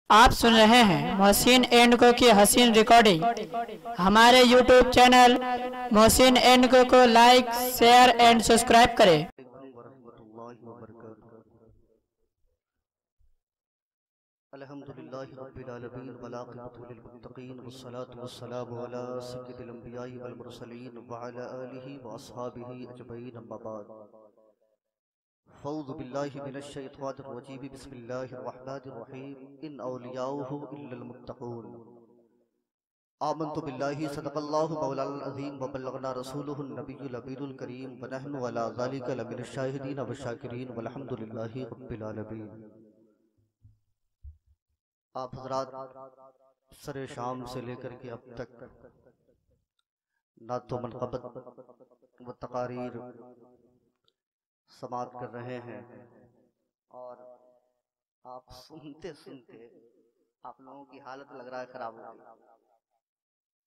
आप सुन रहे हैं मोहसिन एंड को की हसीन रिकॉर्डिंग। हमारे यूट्यूब चैनल मोहसिन एंड को लाइक, शेयर एंड सब्सक्राइब करें। अल्हम्दुलिल्लाहि रब्बिल आलमीन वल आक़िबतु लिल मुत्तक़ीन वस्सलातु वस्सलामु अला सय्यिदिल अंबिया'i वल मुरसलीन व अला आलिहि व अस्हाबिहि अजमईन अम्मा बाद। फ़ऊज़ु बिल्लाहि मिनश शैतानिर रजीम बिस्मिल्लाहिर रहमानिर रहीम इन औलियाउहु इल्लल मुत्तक़ून आमन्तु बिल्लाहि सदक़ल्लाहु मौलाना अज़ीम व बल्लगना रसूलुहुन नबियुल अमीनुल करीम व नहनु अला ज़ालिका लमिनश शाहिदीन व शाकिरीन वल्हम्दुलिल्लाहि रब्बिल आलमीन। आप हज़रात सरे शाम से लेकर के अब तक ना तो मनक़बत व तक़ारीर समात कर रहे हैं और आप सुनते सुनते आप लोगों की हालत लग रहा है खराब हो गई।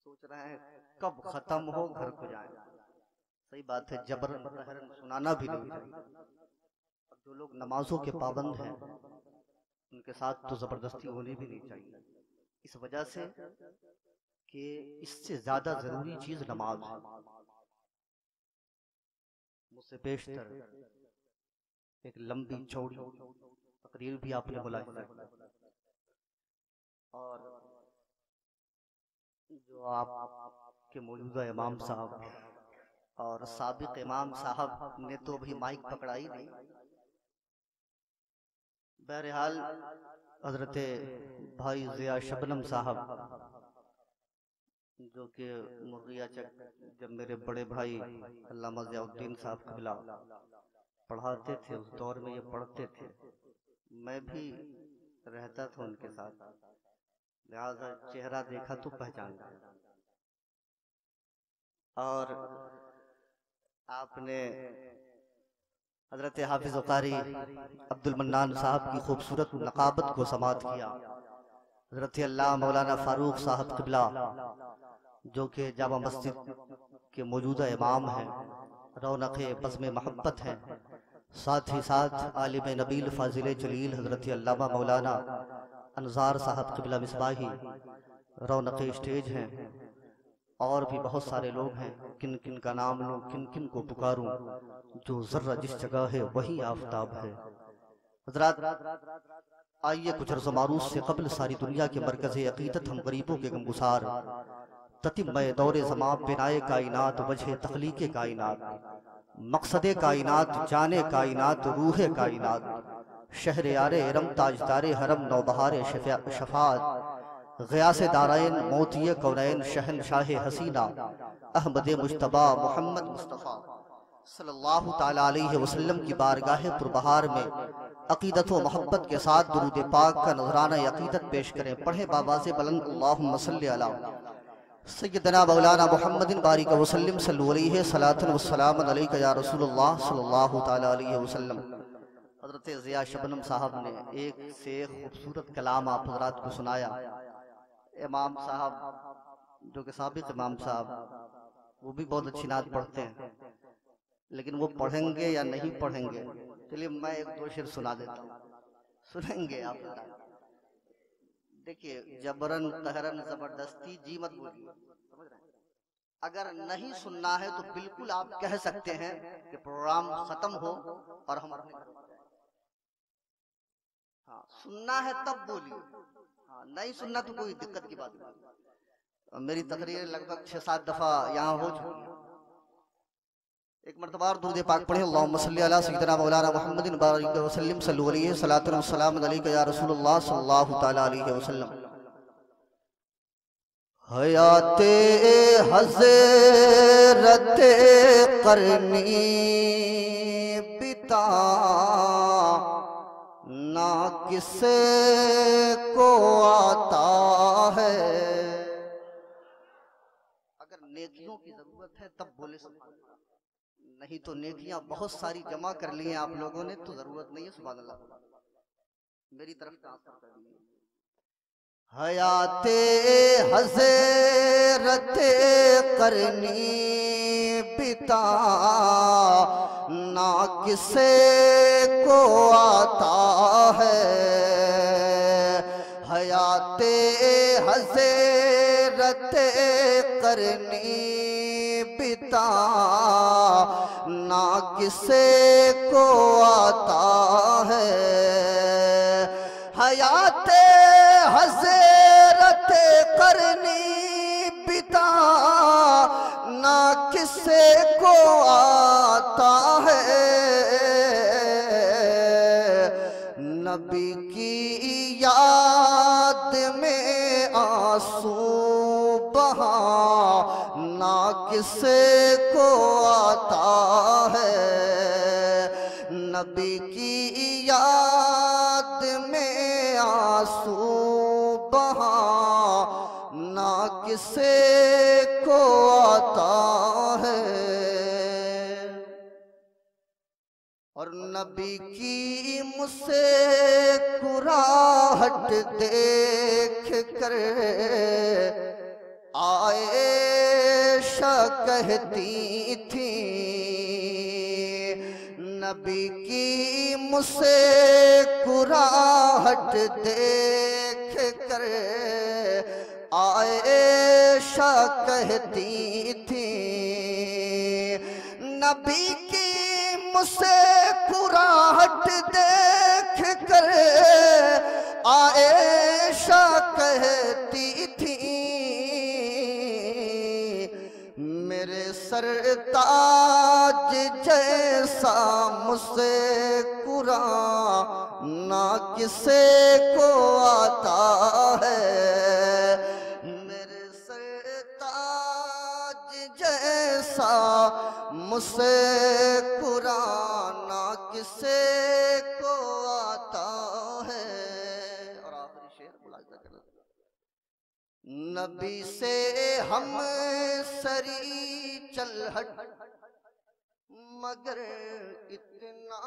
सोच रहे हैं कब खत्म हो, घर को जाएं। सही बात है, जबरन कहरन सुनाना भी नहीं चाहिए। अब जो लोग नमाजों के पाबंद हैं उनके साथ तो जबरदस्ती होनी भी नहीं चाहिए, इस वजह से कि इससे ज्यादा जरूरी चीज नमाज है। मुझसे बेशतर एक लंबी चौड़ी तकरीर भी आपने बुलाई और जो आप के मौजूदा इमाम साहब और साबिक इमाम साहब ने तो अभी माइक पकड़ा ही नहीं। बहरहाल हजरत भाई ज़िया शबनम साहब जो कि मुर्गिया चक जब मेरे बड़े भाई अल्लामा ज़ियाउद्दीन साहब क़िबला पढ़ाते थे उस दौर में ये पढ़ते थे, मैं भी रहता था उनके साथ, लिहाजा चेहरा देखा तो पहचान गया। और आपने हजरत हाफिज क़ारी अब्दुल मन्नान साहब की खूबसूरत नक़ाबत को समात किया। हजरत अल्लाह मौलाना फारूक साहब क़िबला जो कि जामा मस्जिद के मौजूदा इमाम हैं, रौनक़े बज़्म महब्बत हैं, साथ ही साथ आलिम नबील फ़ाज़िल जलील हजरत अल्लामा मौलाना अनज़ार साहब क़िबला मिसबाही रौनक़े स्टेज हैं। और भी बहुत सारे लोग हैं, किन किन का नाम लूं, किन किन को पुकारूं, जो जर्रा जिस जगह है वही आफताब है। हज़रात आइए कुछ अर्ज़ मारूफ से कबल सारी दुनिया के मरकज़ अक़ीदत हम गरीबों के गमगुसार ततिम्मए दौरे ज़मां बिनाए कायनात वजह तख़लीक़े कायनात मक़सदे कायनात जाने कायनात रूहे कायनात शहर यारे इरम ताजदारे हरम नौबहारे शफ़ाअत ग़ियासे दारैन मोतिये कौनैन शहनशाह हसीना अहमद मुज्तबा मोहम्मद मुस्तफ़ा सल्लल्लाहु ताला अलैहि वसल्लम की बारगाह पुरबहार में अक़ीदत व मोहब्बत के साथ दुरूद पाक का नज़राना अक़ीदत पेश करें। पढ़े बाबाज़े बुलंद अल्लाहुम्मा सल्लि अला सय्यदना मौलाना मुहम्मदिन बारिक वसल्लम सल्लल्लाहु अलैहि सलातन वस्सलाम अलैका या रसूलुल्लाह सल्लल्लाहु ताला अलैहि वसल्लम। हज़रत ज़िया शबनम साहब ने एक से खूबसूरत कलाम आप हज़रात को सुनाया। इमाम साहब जो कि साबिक़ इमाम साहब वो भी बहुत अच्छी नात पढ़ते हैं, लेकिन वो पढ़ेंगे या नहीं पढ़ेंगे, चलिए मैं एक दो शेर सुना देता हूँ, सुनेंगे आप। देखिए, जबरन कहरन जबरदस्ती जी मत बोलिए, समझ रहे हैं। अगर नहीं सुनना है तो बिल्कुल आप कह सकते हैं कि प्रोग्राम खत्म हो और हम अपने घर जाएं। हाँ, सुनना है तब बोलिए, हाँ नहीं सुनना तो कोई दिक्कत की बात नहीं। मेरी तकरीर लगभग 6-7 दफा यहाँ हो चुकी है। एक मरतबा और दुरूद पाक पढ़े, अल्लाहुम्मा सल्लि अला सय्यिदना मौलाना मुहम्मदिन बारिक वसल्लम सल्लल्लाहु अलैहि सलातन वस्सलाम अलैका या रसूलुल्लाह सल्लल्लाहु ताला अलैहि वसल्लम। हयाते हज़रत क़रनी पिता ना किसे को आता है। अगर नेकियों की जरूरत है तब बोले सुभान अल्लाह, नहीं तो नेकियां बहुत सारी जमा कर ली हैं आप लोगों ने, तो जरूरत नहीं है सुभान अल्लाह। मेरी तरफ ट्रांसफर कर दीजिए। हयाते हज़रत क़रनी पिता ना किसे को आता है। हयाते हज़रते करनी बिता ना किसे को आता है। हयाते हज़रते करनी बिता ना किसे को आता है। नबी की याद में आंसू बहा ना किसे को आता है। नबी की याद में आंसू बहा ना किसे को आता है। और नबी की मुस्कुराहट देख कर आएशा कहती थी। नबी की मुस्कुराहट देख कर आएशा कहती थी। नबी की मुस्कुराहट देख कर आएशा कहती थी। मेरे सरताज जैसा मुस्कुरा ना किसे को आता है। मेरे सरताज जैसा मुस्कुरा ना किसे को आता है। और आखिरी शेर बुलाता चलो। नबी से हम सरी चल हट मगर इतना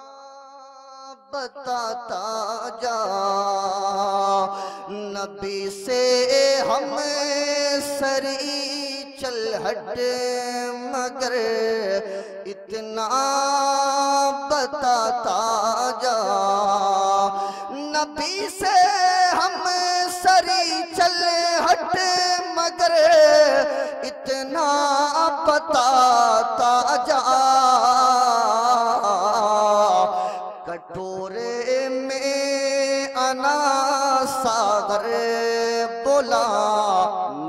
बताता जा। नबी से हम सरी चल हट मगर इतना बताता जा। नबी से हम सरी चल हट मगर इतना बताता जा। कटोरे में अना सागर बोला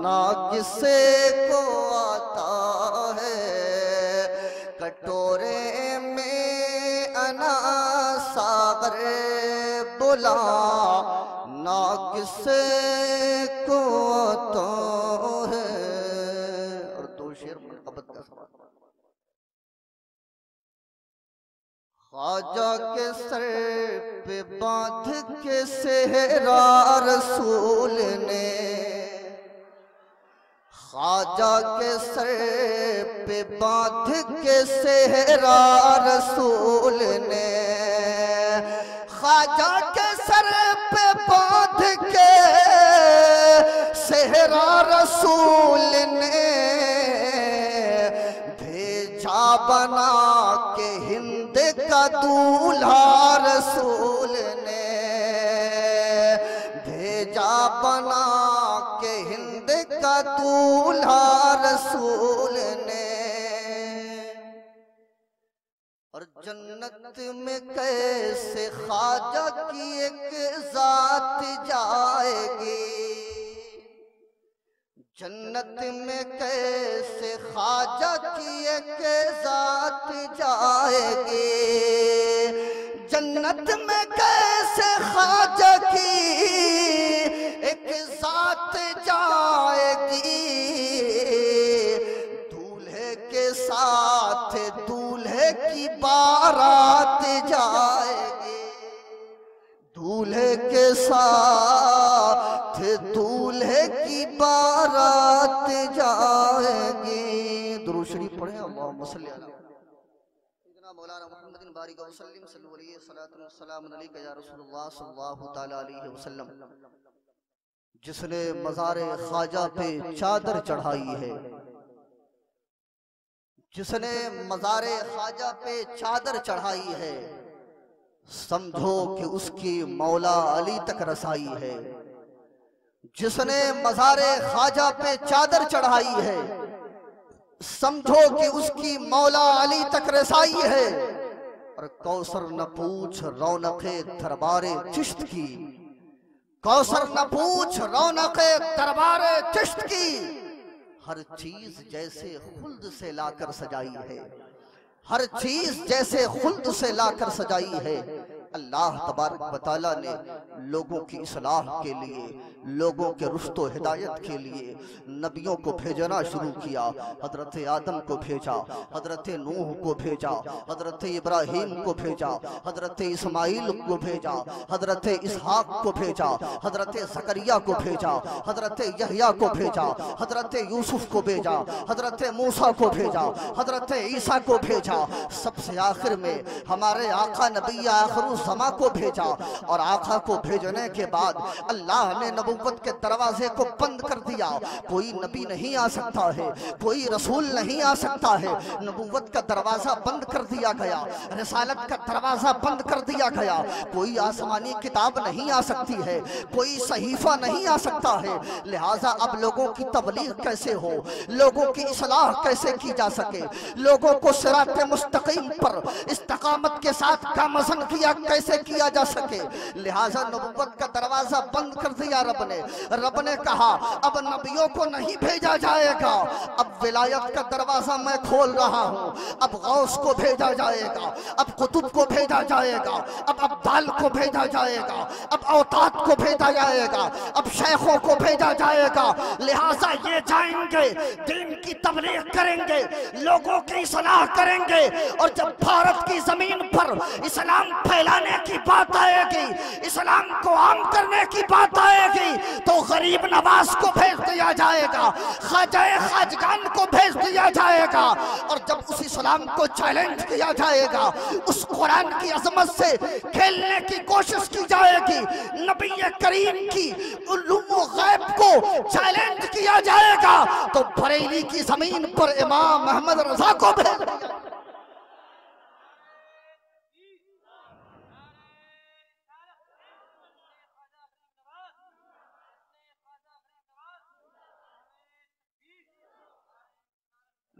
ना किसे को आता है। कटोरे में अना सागर बोला ना किसे को आता है। और दो शेर मुनक़बत का सवाल। ख्वाजा के सर पे बांध के सेहरा रसूल ने। ख्वाजा के सर पे बांध के सेहरा रसूल ने। ख्वाजा के सर पे बांध के सेहरा रसूल ने भेजा बना के हिंद का दूल्हा रसूल ने। भेजा बना के हिंद का दूल्हा रसूल ने। और जन्नत में कैसे ख्वाजा की एक जात जाएगी। जन्नत में कैसे ख्वाजा की एक जात जाएगी। जन्नत में कैसे ख्वाजा की एक जात जाएगी। दूल्हे के साथ दूल्हे की बारात जाएगी। दूल्हे के साथ दूल्हे की बारात जाएगी। दुरूद शरीफ पढ़े अल्लाहुम्मा सल्ली अला मौलाना मुहम्मदिन बारिक वसल्लम सल्लल्लाहु अलैहि वसल्लम अलैका या रसूलुल्लाह सल्लल्लाहु तआला अलैहि वसल्लम। जिसने मज़ारे ख्वाजा पे चादर चढ़ाई है। जिसने मज़ारे ख्वाजा पे चादर चढ़ाई है समझो कि उसकी मौला अली तक रसाई है। जिसने मज़ारे ख्वाजा पे चादर चढ़ाई है, समझो कि उसकी मौला अली तक रसाई है। और कौसर न पूछ रौनके दरबारे चिश्त की, कौसर न पूछ रौनके दरबारे चिश्त की, हर चीज जैसे खुल्द से लाकर सजाई है, हर चीज जैसे खुल्द से लाकर सजाई है। अल्लाह तबारक व तआला ने लोगों की इस्लाह के लिए, लोगों के रुश्तो हिदायत के लिए नबियों को भेजना शुरू किया। हजरत आदम को भेजा, हजरत नूह को भेजा, हजरत इब्राहीम को भेजा, हजरत इस्माइल को भेजा, हजरत इसहाक को भेजा, हजरत ज़करिया को भेजा, हजरत यहया को भेजा, हजरत यूसुफ को भेजा, हजरत मूसा को भेजा, हजरत ईसा को भेजा। सबसे आखिर में हमारे आका नबी आखिर समा को भेजा। और आका को भेजने के बाद अल्लाह ने नबुव्वत के दरवाजे को बंद कर दिया। कोई नबी नहीं आ सकता है, कोई रसूल नहीं आ सकता है। नबुव्वत का दरवाजा बंद कर दिया गया, रिसालत का दरवाजा बंद कर दिया गया। कोई आसमानी किताब नहीं आ सकती है, कोई सहीफा नहीं आ सकता है। लिहाजा अब लोगों की तबलीग कैसे हो, लोगों की इस्लाह कैसे की जा सके, लोगों को सिरात मुस्तकीम पर इस्तिकामत के साथ गामज़न किया कैसे किया जा सके। लिहाजा नबुव्वत का दरवाजा बंद कर दिया रब ने कहा अब नबियों को नहीं भेजा जाएगा, अब विलायत का दरवाजा मैं खोल रहा हूँ। अब गौस को भेजा जाएगा, अब कुतुब को भेजा जाएगा, अब अब्दाल को भेजा जाएगा, अब औताद को भेजा जाएगा, अब शेखों को भेजा जाएगा। लिहाजा ये जाएंगे, दीन की तबलीग करेंगे, लोगों की इस्लाह करेंगे। और जब भारत की जमीन पर इस्लाम फैलाने की बात आएगी, इस्लाम को आम करने की बात आएगी, तो गरीब नवाज को भेज दिया जाएगा, ख्वाजाए खाजगान को भेज दिया जाएगा। और जब उस इस्लाम को चैलेंज किया जाएगा, उस कुरान की अजमत से खेलने की कोशिश की जाएगी, नबी करीम की उलूम गैब को चैलेंज किया जाएगा, तो बरेली की जमीन पर इमाम अहमद रजा को भेज दिया।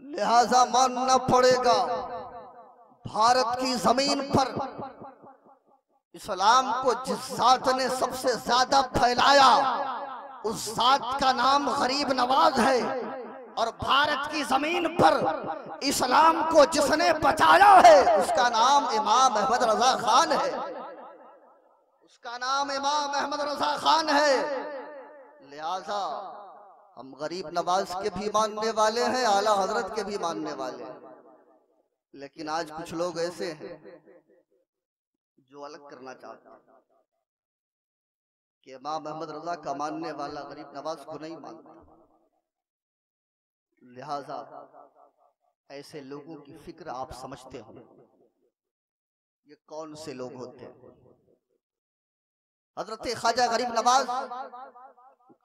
लिहाजा मानना पड़ेगा, भारत की जमीन पर इस्लाम को जिस जात ने सबसे ज्यादा फैलाया, उस जात का नाम गरीब नवाज है। और भारत की जमीन पर इस्लाम को जिसने बचाया है, उसका नाम इमाम अहमद रजा खान है, उसका नाम इमाम अहमद रजा खान है। लिहाजा हम गरीब नवाज के भी मानने वाले हैं, आला हजरत के भी मानने वाले हैं। लेकिन आज कुछ लोग ऐसे हैं जो अलग करना चाहते हैं कि इमाम अहमद रजा का मानने वाला गरीब नवाज को नहीं मानता। लिहाजा ऐसे लोगों की फिक्र आप समझते हो, ये कौन से लोग होते हैं। हजरत ख्वाजा गरीब नवाज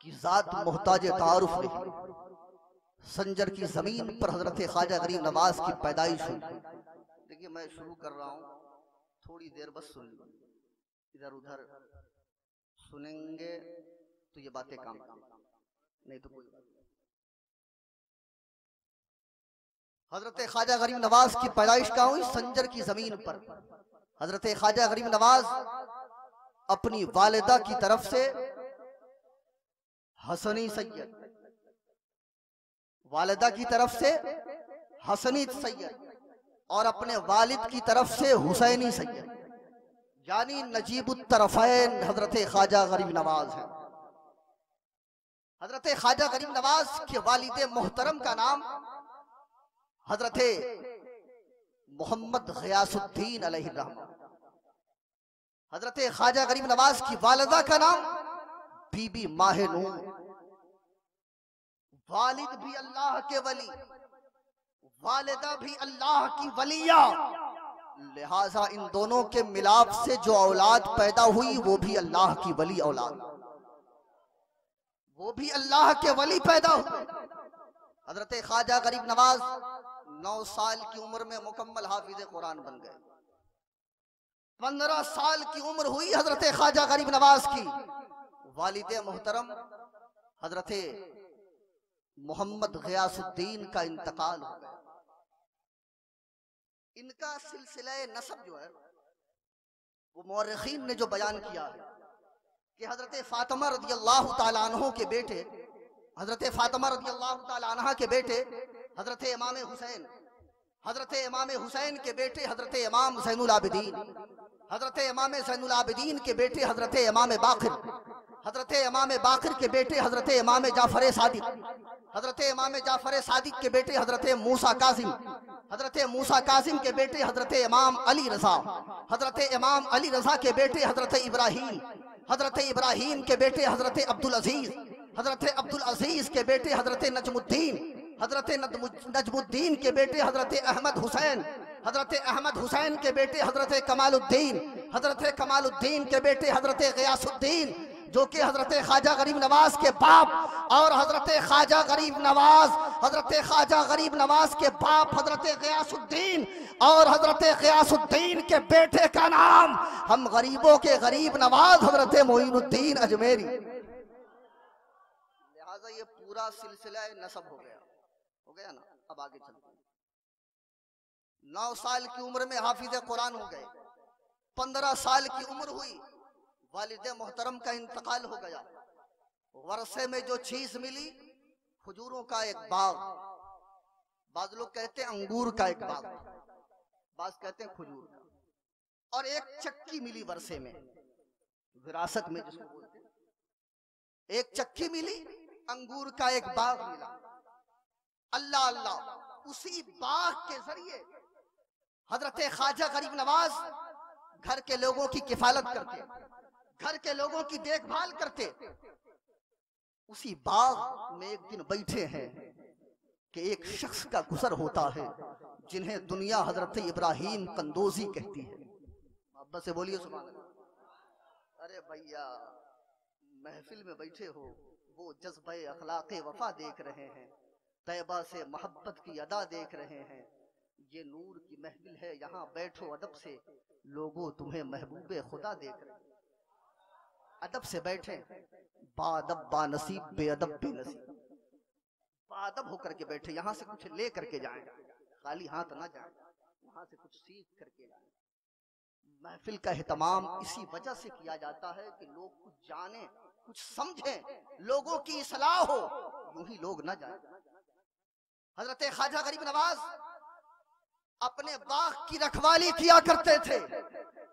की जात मोहताज तारुफ नहीं। संजर की जमीन पर हजरत ख्वाजा गरीब नवाज की पैदाइश हुई। देखिए मैं शुरू कर रहा हूँ, थोड़ी देर बस सुन लो, इधर उधर सुनेंगे तो ये बातें काम नहीं तो कोई बात नहीं। हजरत ख्वाजा गरीब नवाज की पैदाइश कहाँ हुई? संजर की जमीन पर। हजरत ख्वाजा गरीब नवाज अपनी वालिदा की तरफ से हसनी सैयद, वालिदा की तरफ से हसनी सैयद और अपने वालिद की तरफ से हुसैनी सैयद, यानी नजीबुत तरफैन हजरत ख्वाजा गरीब नवाज है। हजरत ख्वाजा गरीब नवाज के वालिद मोहतरम का नाम हजरत मोहम्मद गयासुद्दीन अलैहिर्रहमा। हजरत ख्वाजा गरीब नवाज की वालिदा का नाम बीबी माहे नूर। वालिद भी अल्लाह के वली, वालिदा भी अल्लाह की वलिया। लिहाजा इन दोनों के मिलाप से जो औलाद पैदा हुई वो भी अल्लाह की वली औलाद, वो भी अल्लाह के वली पैदा हुए। हजरत ख्वाजा गरीब नवाज 9 साल की उम्र में मुकम्मल हाफिज कुरान बन गए। 15 साल की उम्र हुई हजरत ख्वाजा गरीब नवाज की। वालिद मोहतरम हजरत मोहम्मद गयासुद्दीन का इंतकाल हो गया। इनका सिलसिला नसब जो है वो मौरखीन ने जो बयान किया है कि हजरत फातिमा रज़ियल्लाहु ताला अन्हा के बेटे, हजरत फातिमा रज़ियल्लाहु ताला अन्हा के बेटे हजरत इमाम हुसैन, हजरत इमाम हुसैन के बेटे हजरत इमाम ज़ैनुल आबिदीन, हजरत इमाम ज़ैनुल आबिदीन के बेटे हजरत इमाम बाक़िर, हजरत इमाम बाक़िर के बेटे हजरत इमाम जाफ़र सादिक, हजरत इमाम जाफ़र सादिक के बेटे हजरत मूसा कासिम, हजरत मूसा कासिम के बेटे हजरत इमाम अली रज़ा, हजरत इमाम अली रज़ा के बेटे हजरत इब्राहीम, हजरत इब्राहीम के बेटे हजरत अब्दुल अजीज, हजरत अब्दुल अजीज के बेटे हजरत नजमुद्दीन, हजरत नजमुद्दीन के बेटे हजरत अहमद हुसैन, हजरत अहमद हुसैन के बेटे हजरत कमालुद्दीन, हजरत कमालुद्दीन के बेटे हजरत गयासुद्दीन, जो कि हजरत ख्वाजा गरीब नवाज के बाप, और हजरत ख्वाजा गरीब नवाज, हजरत ख्वाजा गरीब नवाज के बाप हजरत गयासुद्दीन, और हजरत गयासुद्दीन के बेटे का नाम हम गरीबों के गरीब नवाज हजरत मोइनुद्दीन अजमेरी। लिहाजा ये पूरा सिलसिला नसब हो गया ना। अब आगे चलते हैं। 9 साल की उम्र में हाफिज कुरान हो गए, 15 साल की उम्र हुई, वालिद मोहतरम का इंतकाल हो गया। वर्षे में जो चीज मिली, खजूरों का एक बाग, बाज लोग कहते हैं अंगूर का एक बाग, बाज कहते हैं खजूर का, और एक चक्की मिली वर्षे में, विरासत में जिसको बोलते हैं। एक चक्की मिली, अंगूर का एक बाग मिला। अल्लाह अल्लाह, उसी बाग के जरिए हजरत ख्वाजा गरीब नवाज घर के लोगों की किफालत करते, घर के लोगों की देखभाल करते। उसी बाग में एक दिन बैठे हैं कि एक शख्स का गुजर होता है जिन्हें दुनिया हजरत इब्राहीम कंदोजी कहती है। मोहब्बत से बोलिए सुभान अल्लाह। अरे भैया, महफिल में बैठे हो, वो जज्बे अखलाक़े वफा देख रहे हैं, तैबा से मोहब्बत की अदा देख रहे हैं। ये नूर की महफिल है, यहाँ बैठो अदब से, लोगों तुम्हें महबूबे खुदा देख रहे हैं। अदब से बैठे, बादब बानसीब, बेअदब बेनसीब, बादब होकर के बैठे, यहाँ से कुछ ले करके जाएं, खाली हाथ ना जाएं, वहां से कुछ सीख करके जाएं। महफिल का एहतमाम इसी वजह से किया जाता है कि लोग कुछ जाने, कुछ समझें, लोगों की इस्लाह हो, यूं ही लोग ना जाएं। हजरत ख्वाजा गरीब नवाज अपने बाग की रखवाली किया करते थे।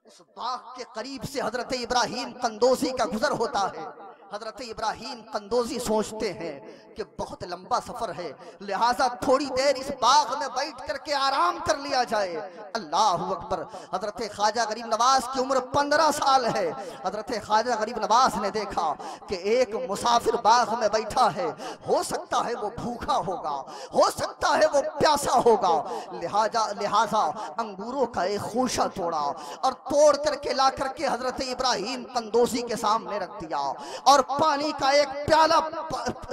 उस बाग के करीब से हजरत इब्राहीम कंदोजी का गुजर होता है। हजरत इब्राहीम कंदोजी सोचते हैं कि बहुत लंबा सफर है, लिहाजा थोड़ी देर इस बाग में बैठ करके आराम कर लिया जाए। अल्लाहु अकबर। हजरत ख्वाजा गरीब नवाज की उम्र 15 साल है। हजरत ख्वाजा गरीब नवाज ने देखा कि एक मुसाफिर बाग में बैठा है, हो सकता है वो भूखा होगा, हो सकता है वो प्यासा होगा। लिहाजा अंगूरों का एक खूशा तोड़ा और तोड़ करके ला करके हजरत इब्राहीम कंदोजी के सामने रख दिया, और पानी का एक प्याला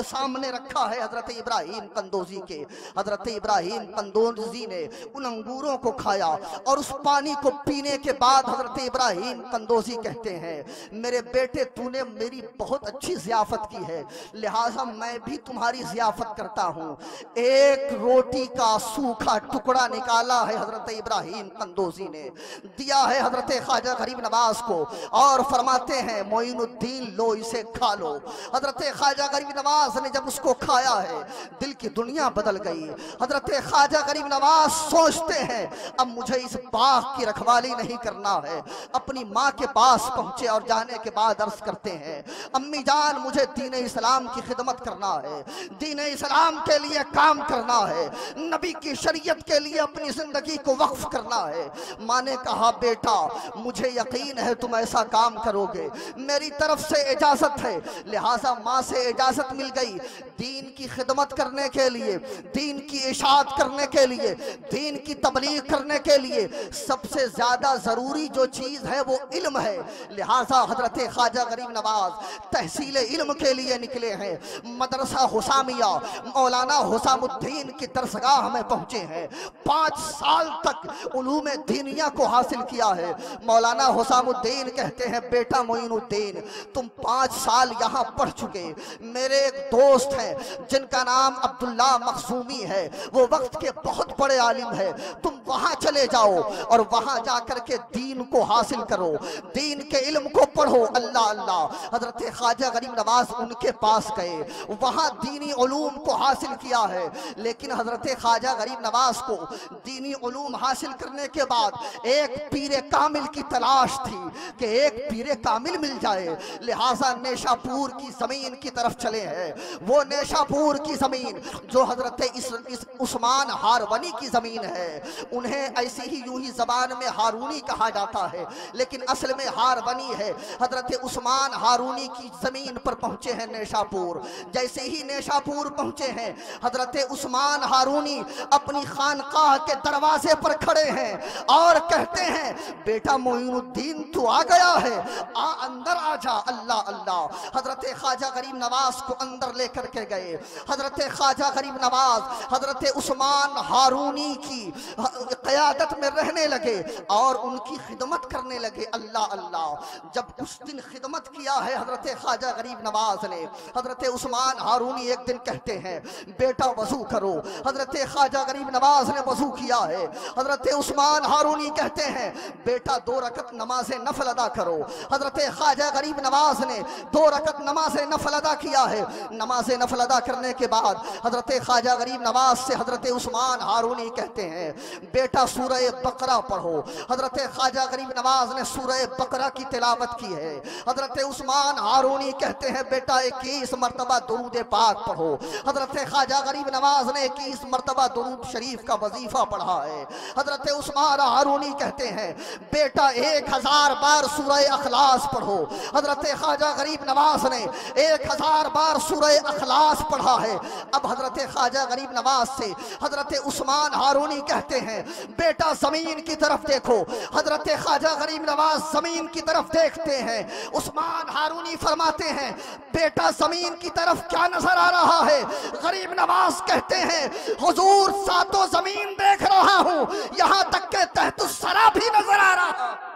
सामने रखा है हजरत इब्राहीम कंदोजी के। हजरत इब्राहीम कंदोजी ने उन अंगूरों को खाया और उस पानी को पीने के बाद हजरत इब्राहीम कंदोजी कहते हैं, मेरे बेटे, तूने मेरी बहुत अच्छी ज़ियाफत की है, लिहाजा मैं भी तुम्हारी ज़ियाफत करता हूँ। एक रोटी का सूखा टुकड़ा निकाला है हजरत इब्राहीम कंदोजी ने, दिया है हजरत ख्वाजा गरीब नवाज को, और फरमाते हैं, मोइनुद्दीन लो इसे खा लो। हजरत ख्वाजा गरीब नवाज ने जब उसको खाया है, दिल की दुनिया बदल गई। हजरत ख्वाजा गरीब नवाज सोचते हैं, अब मुझे इस बाग की रखवाली नहीं करना है। अपनी माँ के पास पहुंचे और जाने के बाद अर्ज करते हैं, अम्मी जान, मुझे दीन इस्लाम की खिदमत करना है, दीन इस्लाम के लिए काम करना है, नबी की शरीयत के लिए अपनी जिंदगी को वक्फ करना है। माँ ने कहा, बेटा, मुझे यकीन है तुम ऐसा काम करोगे, मेरी तरफ से इजाजत है। लिहाजा माँ से इजाजत मिल गई दीन की खिदमत करने के लिए, दीन की इशाअत करने के लिए, दीन की तबलीग करने के लिए सबसे ज्यादा जरूरी जो चीज है वो इल्म है। लिहाजा हजरत ख्वाजा गरीब नवाज तहसील इल्म के लिए निकले हैं। मदरसा हुसामिया मौलाना हुसामुद्दीन की दरसगाह में पहुंचे हैं। 5 साल तक उलूम दीनिया को हासिल किया है। मौलाना हुसामुद्दीन कहते हैं, बेटा मोइनुद्दीन, तुम 5 साल यहाँ पढ़ चुके, मेरे एक दोस्त हैं जिनका नाम अब्दुल्ला मखसूमी है, वो वक्त के बहुत बड़े आलिम है। तुम वहां चले जाओ और वहां जाकर के दीन को हासिल करो, दीन के इल्म को पढ़ो। अल्लाह अल्लाह। हजरत ख्वाजा गरीब नवाज उनके पास गए, वहां दीनी उलूम को हासिल किया है। लेकिन हजरत ख्वाजा गरीब नवाज को दीनी उलूम हासिल करने के बाद एक पीरे कामिल की तलाश थी कि एक पीरे कामिल मिल जाए, लिहाजा नेशापुर की जमीन की तरफ चले हैं। वो नेशापुर की जमीन जो हजरत इस उस्मान हारवनी की जमीन है, उन्हें ऐसी ही यूं ही जबान में हारूनी कहा जाता है, लेकिन असल में हारवनी है। हजरत उस्मान हारूनी की जमीन पर पहुंचे हैं नेशापुर। जैसे ही नेशापुर पहुंचे हैं, हजरत उस्मान हारूनी अपनी खानकाह के दरवाजे पर खड़े हैं और कहते हैं, बेटा मोइनुद्दीन तू आ गया है, आ अंदर आ जा। अल्लाह अल्लाह। हजरत ख्वाजा गरीब नवाज को अंदर लेकर के गए। हजरत ख्वाजा गरीब नवाज हजरत उस्मान हारूनी की क़यादत में रहने लगे और उनकी खिदमत करने लगे। अल्लाह अल्लाह। जब कुछ दिन खिदमत किया है हजरत ख्वाजा गरीब नवाज ने, हजरत उस्मान हारूनी एक दिन कहते हैं, बेटा वजू करो। हजरत ख्वाजा गरीब नवाज ने वजू किया है। हजरत उस्मान हारूनी कहते हैं, बेटा 2 रकत नमाज नफल अदा करो। हजरत ख्वाजा गरीब नवाज ने 2 रकत नमाज नफल अदा किया है। नमाज नफल अदा करने के बाद हजरत ख्वाजा गरीब नवाज से हजरत उस्मान हारूनी कहते हैं, बेटा सूरह बकरा पढ़ो। हजरत ख्वाजा गरीब नवाज ने सूरह बकरा की तिलावत की है। हजरत उस्मान हारूनी कहते हैं, बेटा 21 मरतबा दुरूद पाक पढ़ो। हजरत ख्वाजा गरीब नवाज ने 21 मरतबा दुरूद शरीफ का वजीफा पढ़ा है। हजरत उस्मान हारूनी कहते हैं, बेटा 1000 बार सूरह अखलास पढ़ो। हजरत ख्वाजा गरीब नवाज ने 1000 बार सूरह अखलास पढ़ा है। अब हजरत ख्वाजा गरीब नवाज से हजरत उस्मान हारूनी कहते हैं, बेटा जमीन की तरफ देखो। हजरत ख्वाजा गरीब नवाज जमीन की तरफ देखते हैं। उस्मान हारूनी फरमाते हैं, बेटा जमीन की तरफ क्या नजर आ रहा है? गरीब नवाज कहते हैं, हुजूर सातों जमीन देख रहा हूं, यहां तक के तहतुस्सरा भी नजर आ रहा है,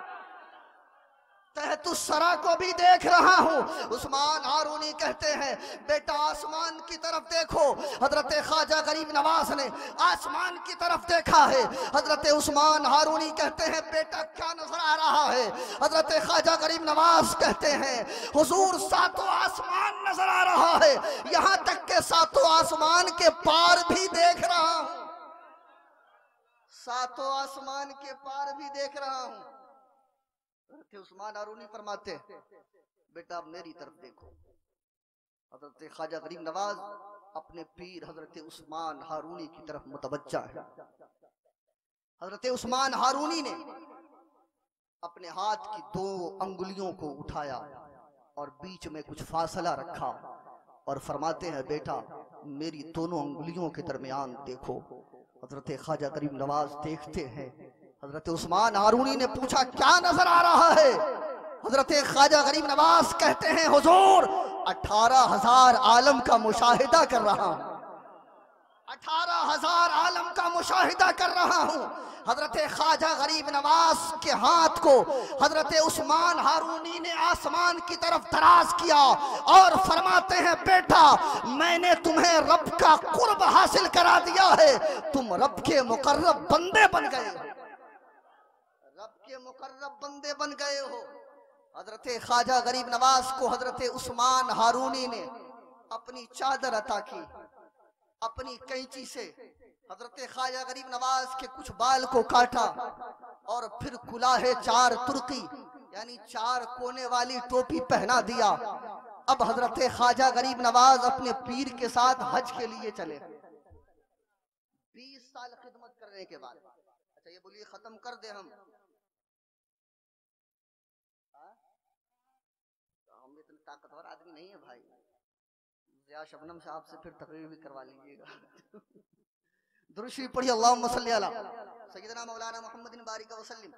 तहतुस्सरा को भी देख रहा हूं। उस्मान हारूनी कहते हैं, बेटा आसमान की तरफ देखो। हजरत ख्वाजा गरीब नवाज ने आसमान की तरफ देखा है। हजरत उस्मान हारूनी कहते हैं, बेटा क्या नजर आ रहा है? हजरत ख्वाजा गरीब नवाज कहते हैं, हुजूर सातों आसमान नजर आ रहा है, यहां तक के सातों आसमान के पार भी देख रहा हूं, सातों आसमान के पार भी देख रहा हूं। उस्मान हारूनी फरमाते, बेटा अब मेरी तरफ देखो। हजरत ख्वाजा गरीब नवाज अपने पीर हजरत उस्मान हारूनी की तरफ मुतवज्जा है। हजरत उस्मान हारूनी ने अपने हाथ की 2 अंगुलियों को उठाया और बीच में कुछ फासला रखा और फरमाते हैं, बेटा मेरी दोनों अंगुलियों के दरमियान देखो। हजरत ख्वाजा गरीब नवाज देखते हैं। हजरत उस्मान हारूनी ने पूछा, क्या नजर आ रहा है? हजरत ख्वाजा गरीब नवाज कहते हैं, हुजूर 18,000 आलम का मुशाहिदा कर रहा हूं, 18,000 आलम का मुशाहिदा कर रहा हूं। हजरत ख्वाजा गरीब नवाज के हाथ को हजरत उस्मान हारूनी ने आसमान की तरफ दराज किया और फरमाते हैं, बेटा मैंने तुम्हें रब का कुर्ब हासिल करा दिया है, तुम रब के मुकर्रब बंदे बन गए हो, रब के मुकर्रब बंदे बन गए हो। हजरत ख्वाजा गरीब नवाज को हजरत उस्मान हारूनी ने अपनी चादर अता की, अपनी कैंची से हजरत ख्वाजा गरीब नवाज के कुछ बाल को काटा और फिर कुलाहे 4 तुर्की यानी 4 कोने वाली टोपी पहना दिया। अब हजरत ख्वाजा गरीब नवाज अपने पीर के साथ हज के लिए चले। 20 साल खिदमत करने के बाद, अच्छा ये बोलिए खत्म कर दे हम इतने ताकतवर आदमी नहीं है भाई। या शबनम साहब से फिर तकरीर भी करवा लीजिएगा। दुरूद शरीफ पढ़िए, अल्लाहुम्मा सल्ली अला सय्यिदना मौलाना मुहम्मदिन बारिक वसल्लम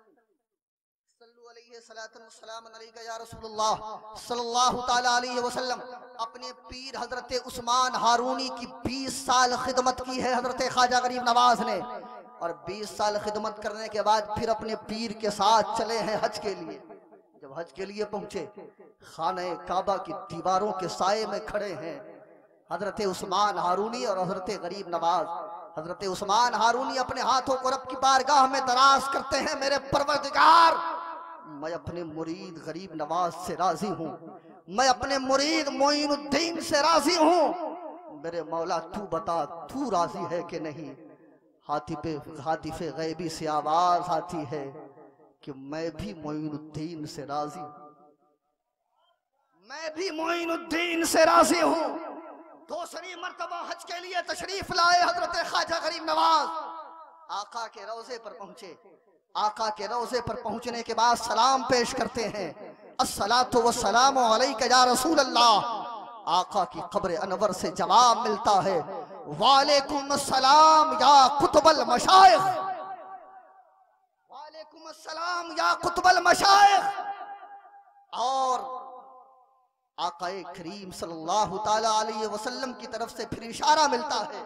सल्लु अलैहि सलातन व सलामन अलैका या रसूलुल्लाह सल्लल्लाहु तआला अलैहि वसल्लम। अपने पीर हजरत उस्मान हारूनी की 20 साल खिदमत की है हजरत ख्वाजा गरीब नवाज ने, और 20 साल खिदमत करने के बाद फिर अपने पीर के साथ चले हैं हज के लिए। जब हज के लिए पहुंचे, खाने काबा की दीवारों के साए में खड़े हैं। हजरत उस्मान हारूनी और हजरत गरीब नवाज। हजरत उस्मान हारूनी अपने हाथों को रब की बारगाह में दराज करते हैं, मेरे परवरदिगार मैं अपने मुरीद गरीब नवाज से राजी हूँ, मैं अपने मुरीद मोइनुद्दीन से राजी हूँ। मेरे मौला तू बता तू राजी है कि नहीं। हातिफे गैबी से आवाज आती है कि मैं भी मोइनुद्दीन से राजी हूँ, मैं भी मोइनुद्दीन से राजी हूँ। दूसरी मर्तबा हज के लिए तशरीफ लाए हजरत ख्वाजा गरीब नवाज, आका के रोजे पर पहुंचे। आका के रोजे पर पहुंचने के बाद सलाम पेश करते हैं, अस्सलातु वस्सलामु अलैका या रसूल अल्लाह। आका की कब्र अनवर से जवाब मिलता है, वालेकुम अस्सलाम या कुतुबल मशाइख, वालेकुम अस्सलाम या कुतुबल मशाइख। और आकाए करीम सल्लल्लाहु ताला अलैहि वसल्लम की तरफ से फिर इशारा मिलता है,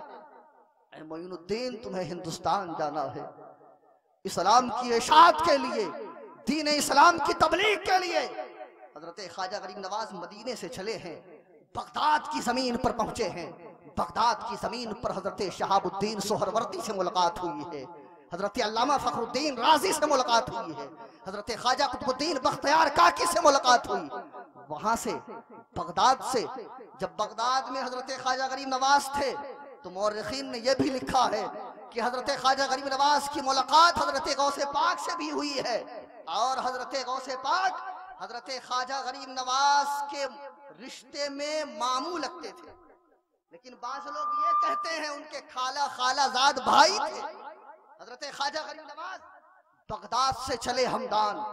ऐ मोइनुद्दीन तुम्हें हिंदुस्तान जाना है, इस्लाम की इशाअत के लिए, दीन इस्लाम की तबलीग के लिए। हजरत ख्वाजा गरीब नवाज मदीने से चले हैं, बगदाद की जमीन पर पहुंचे हैं। बगदाद की जमीन पर हजरत शहाबुद्दीन सोहरवर्दी से मुलाकात हुई है, हजरत अल्लामा फखरुद्दीन राजी से मुलाकात हुई है, हजरत ख्वाजा कुतुबुद्दीन बख्तियार काकी से मुलाकात हुई। वहां से बगदाद से जब बगदाद में हजरत ख्वाजा गरीब नवाज थे तो मौरखीन ने यह भी लिखा है कि हजरत ख्वाजा गरीब नवाज की मुलाकात हजरत गौसे पाक से भी हुई है, और हजरत गौसे पाक हजरत ख्वाजा गरीब नवाज के रिश्ते में मामू लगते थे, लेकिन बाज़ लोग ये कहते हैं उनके खालाजाद भाई थे। हजरत ख्वाजा गरीब नवाज बगदाद से चले हमदान,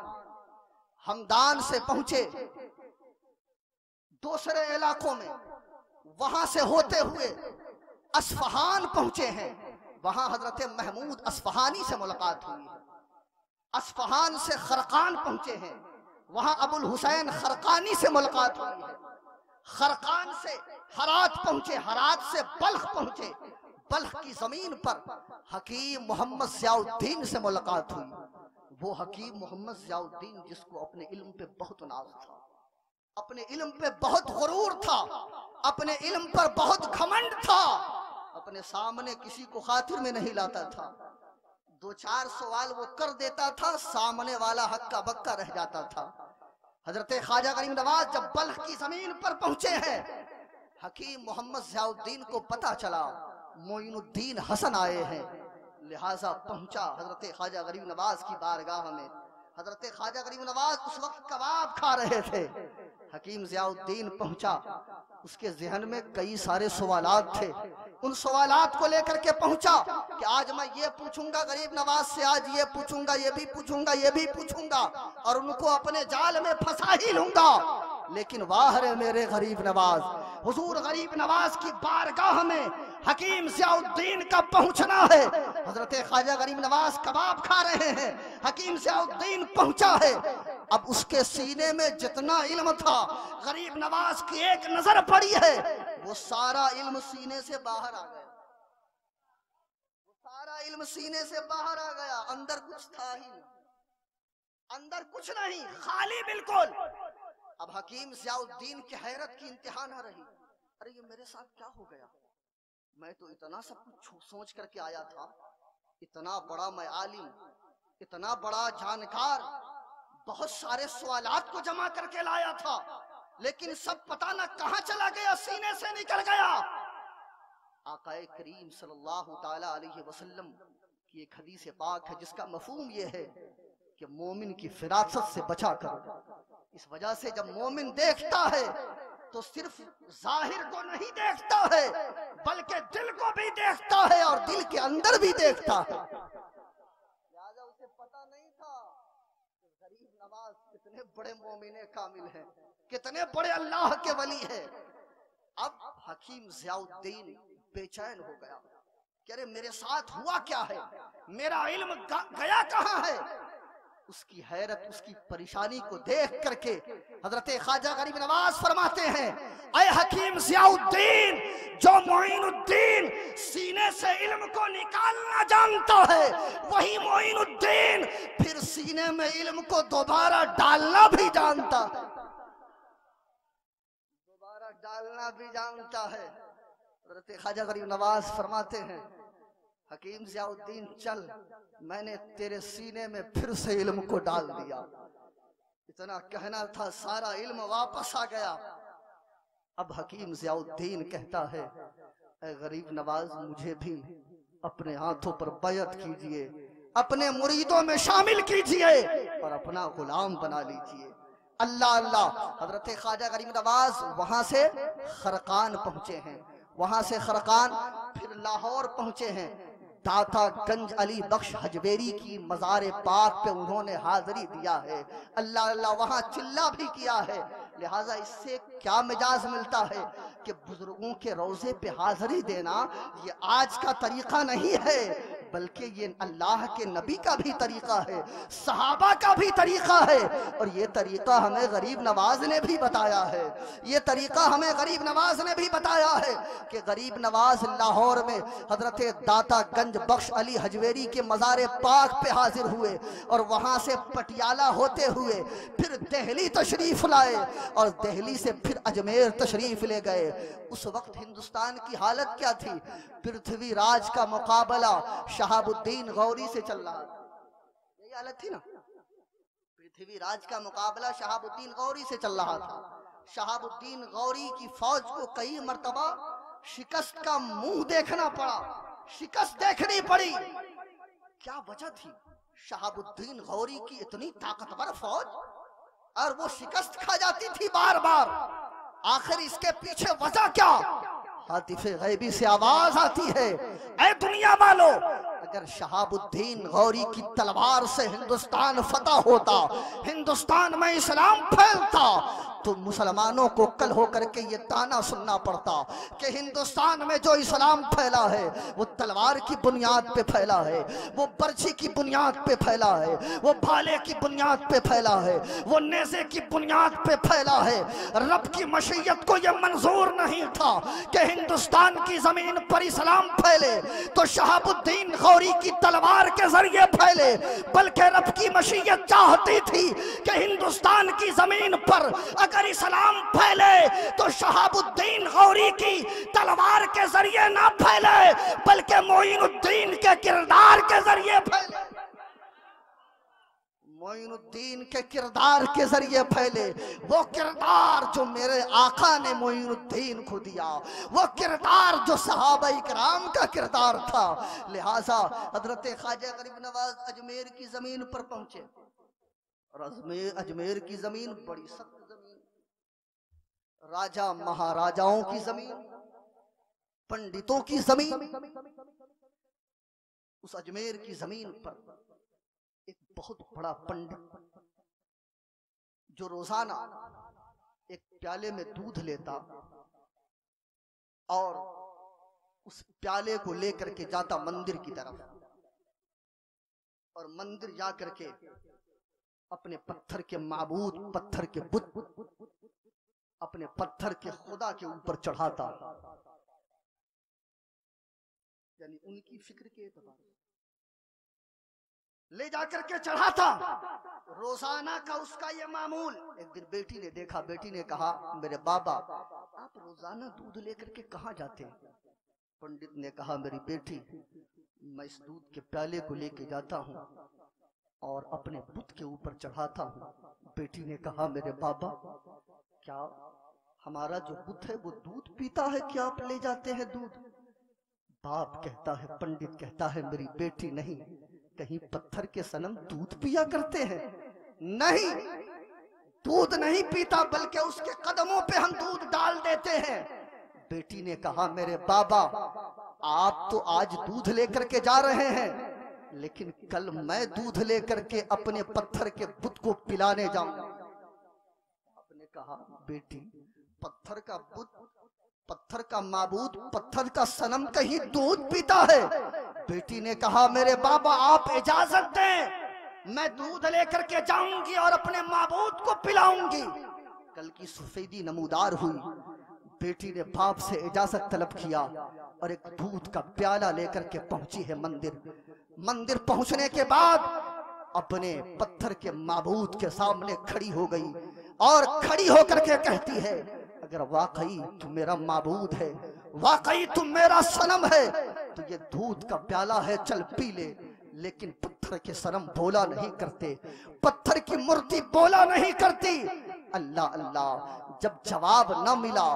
हमदान से पहुंचे दूसरे इलाकों में, वहां से होते हुए अस्फहान पहुंचे हैं। वहां हजरत महमूद अस्फहानी से मुलाकात हुई है। अस्फहान से खरकान पहुंचे हैं, वहां अबुल हुसैन खरकानी से मुलाकात हुई है। खरकान से हरात पहुंचे, हरात से बल्ख पहुंचे, बल्ख की जमीन पर हकीम मोहम्मद ज़ियाउद्दीन से मुलाकात हुई। वो हकीम मोहम्मद ज़ियाउद्दीन जिसको अपने इल्म पे बहुत नाज था, अपने इल्म पे बहुत गुरूर था, अपने इल्म पर बहुत घमंड था, अपने सामने किसी को खातिर में नहीं लाता था। 2-4 सवाल वो कर देता था, सामने वाला हक्का बक्का रह जाता था। हजरत ख्वाजा गरीब नवाज जब बल्ख की जमीन पर पहुंचे हैं, हकीम मोहम्मद ज़ियाउद्दीन को पता चला मोइनुद्दीन हसन आए हैं, लिहाजा पहुंचा हजरत ख्वाजा गरीब नवाज की बारगाह में। हजरत ख्वाजा गरीब नवाज उस वक्त कबाब खा रहे थे। हकीम ज़ियाउद्दीन पहुंचा, उसके जहन में कई सारे सवालात थे, उन सवालात को लेकर के पहुंचा कि आज मैं ये पूछूंगा गरीब नवाज से, आज ये पूछूंगा, ये भी पूछूंगा, ये भी पूछूंगा, और उनको अपने जाल में फंसा ही लूंगा। लेकिन वाह रे मेरे गरीब नवाज, हुजूर गरीब नवाज की बारगाह में हकीम ज़ियाउद्दीन का पहुंचना है। हजरत ख्वाजा गरीब नवाज कबाब खा रहे हैं, हकीम ज़ियाउद्दीन पहुंचा है। अब उसके सीने में जितना इल्म था, गरीब नवाज की एक नजर पड़ी है, वो सारा इल्म सीने से बाहर आ गया, वो सारा इल्म सीने से बाहर आ गया। अंदर कुछ था ही नहीं, अंदर कुछ नहीं, खाली बिल्कुल। अब हकीम ज़ियाउद्दीन की हैरत की इंतहा न रही, अरे ये मेरे साथ क्या हो गया, मैं तो इतना सब कुछ सोच करके आया था, इतना बड़ा मैं आलिम, इतना बड़ा जानकार, बहुत सारे सवालात को जमा करके लाया था, लेकिन सब पता ना कहां चला गया, सीने से निकल गया। आकाए करीम सल्लल्लाहु ताला अलैहि वसल्लम की एक हदीस पाक है जिसका मफहूम ये है कि मोमिन की फिरासत से बचा कर। इस वजह से जब मोमिन देखता है तो सिर्फ जाहिर को नहीं देखता है, बल्कि दिल को भी देखता है और दिल के अंदर भी देखता है। लिहाजा उसे पता नहीं था कि गरीब नवाज कितने बड़े मोमिने कामिल हैं, कितने बड़े अल्लाह के वली है। अब हकीम ज़ियाउद्दीन बेचैन हो गया कि अरे मेरे साथ हुआ क्या है, मेरा इल्म गया कहाँ है। उसकी हैरत, उसकी परेशानी को देख करके हजरत ख्वाजा गरीब नवाज फरमाते हैं, ऐ हकीम ज़ियाउद्दीन, जो मोइनुद्दीन सीने से इल्म को निकालना जानता है, वही मोइनुद्दीन फिर सीने में इल्म को दोबारा डालना भी जानता है, दोबारा डालना भी जानता है। हज़रत ख्वाजा गरीब नवाज फरमाते हैं, हकीम ज़ियाउद्दीन चल, मैंने तेरे सीने में फिर से इल्म को डाल दिया। इतना कहना था, सारा इल्म वापस आ गया। अब हकीम ज़ियाउद्दीन कहता है, ऐ गरीब नवाज, मुझे भी अपने हाथों पर बैअत कीजिए, अपने मुरीदों में शामिल कीजिए और अपना गुलाम बना लीजिए। अल्लाह अल्लाह। हजरत ख्वाजा गरीब नवाज वहां से खरकान पहुंचे हैं, वहां से खरकान फिर लाहौर पहुंचे हैं। दाता गंज अली बख्श हजवेरी की मज़ार पाक पे उन्होंने हाजिरी दिया है। अल्लाह अल्लाह, वहां चिल्ला भी किया है। लिहाजा इससे क्या मिजाज मिलता है कि बुजुर्गों के रोजे पे हाजिरी देना ये आज का तरीका नहीं है, बल्कि ये अल्लाह के नबी का भी तरीका है, सहाबा का भी तरीका है। और ये तरीका हमें गरीब नवाज ने भी बताया है। ये तरीका हमें गरीब नवाज ने भी बताया है कि गरीब नवाज लाहौर में हजरत दाता गंज बख्श अली हजवेरी के मज़ार पाक पे हाजिर हुए और वहां से पटियाला होते हुए फिर दिल्ली तशरीफ लाए और दिल्ली से फिर अजमेर तशरीफ ले गए। उस वक्त हिंदुस्तान की हालत क्या थी? पृथ्वी राज का मुकाबला शहाबुद्दीन गौरी से चल रहा था। यही हालत थी ना, पृथ्वी राज का मुकाबला शहाबुद्दीन गौरी से चल रहा था। शहाबुद्दीन गौरी की फौज को कई मर्तबा शिकस्त का मुंह देखना पड़ा, शिकस्त देखनी पड़ी। क्या वजह थी? शहाबुद्दीन गौरी की इतनी ताकतवर फौज और वो शिकस्त खा जाती थी बार बार। आखिर इसके पीछे वजह क्या? हातिफे गैबी से आवाज आती है, ऐ दुनिया वालों, अगर शहाबुद्दीन गौरी की तलवार से हिंदुस्तान फतह होता, हिंदुस्तान में इस्लाम फैलता, तो मुसलमानों को कल होकर के ये ताना सुनना पड़ता कि हिंदुस्तान में जो इस्लाम फैला है वो तलवार की बुनियाद पे फैला है, वो बर्छी की बुनियाद पे फैला है, वो भाले की बुनियाद पे फैला है, वो नेज़े की बुनियाद पे फैला है। रब की मशीयत को ये मंजूर नहीं था कि हिंदुस्तान की जमीन पर इस्लाम फैले तो शहाबुद्दीन गौरी की तलवार के जरिए फैले, बल्कि रब की मशीयत चाहती थी कि हिंदुस्तान की जमीन पर अगर इस्लाम फैले तो शहाबुद्दीन गौरी की तलवार के जरिए ना फैले, बल्कि मोइनुद्दीन के किरदार के जरिए फैले। मोइनुद्दीन के किरदार के जरिए फैले। वो किरदार जो मेरे आका ने मोइनुद्दीन को दिया, वो किरदार जो सहाबा इकराम का किरदार था। लिहाजा हजरत ख्वाजा गरीब नवाज अजमेर की जमीन पर पहुंचे और अजमेर की जमीन बड़ी सख्त जमीन, राजा महाराजाओं की जमीन, पंडितों की जमीन। उस अजमेर की जमीन पर एक बहुत बड़ा पंडित जो रोजाना एक प्याले में दूध लेता और उस प्याले को लेकर के जाता मंदिर की तरफ और मंदिर जा करके अपने पत्थर के माबूद, पत्थर के बुत, अपने पत्थर के खुदा के ऊपर चढ़ाता, यानी उनकी फिक्र के एतबार ले जाकर के चढ़ाता। रोजाना का उसका ये मामूल। एक दिन बेटी ने देखा, बेटी ने कहा, मेरे बाबा आप रोजाना दूध लेकर के कहाँ जाते हैं? पंडित ने कहा, मेरी बेटी मैं इस दूध के प्याले को लेके जाता हूँ और अपने बुत के ऊपर चढ़ाता हूँ। बेटी ने कहा, मेरे बाबा क्या हमारा जो बुत है वो दूध पीता है, क्या आप ले जाते हैं दूध? बाप कहता है, पंडित कहता है, मेरी बेटी नहीं, कहीं पत्थर के सनम दूध पिया करते हैं? नहीं, दूध नहीं पीता, बल्कि उसके कदमों पे हम दूध डाल देते हैं। बेटी ने कहा, मेरे बाबा आप तो आज दूध लेकर के जा रहे हैं, लेकिन कल मैं दूध लेकर के अपने पत्थर के बुत को पिलाने जाऊंगा। आपने कहा, बेटी पत्थर का बुत, पत्थर का माबूद, पत्थर का सनम कहीं दूध पीता है? बेटी ने कहा, मेरे बाबा आप इजाजत दें, मैं दूध लेकर के जाऊंगी और अपने माबूद को पिलाऊंगी। कल की सफेदी नमूदार हुई। बेटी ने बाप से इजाजत तलब किया और एक दूध का प्याला लेकर के पहुंची है मंदिर। मंदिर पहुंचने के बाद अपने पत्थर के माबूद के सामने खड़ी हो गई और खड़ी होकर के कहती है, अगर वाकई तू मेरा माबूद है वाकई तुम मेरा सनम है तो ये दूध का प्याला है, चल पी ले। लेकिन पत्थर के सनम बोला नहीं करते, पत्थर की मूर्ति बोला नहीं करती। अल्लाह अल्लाह, जब जवाब न मिला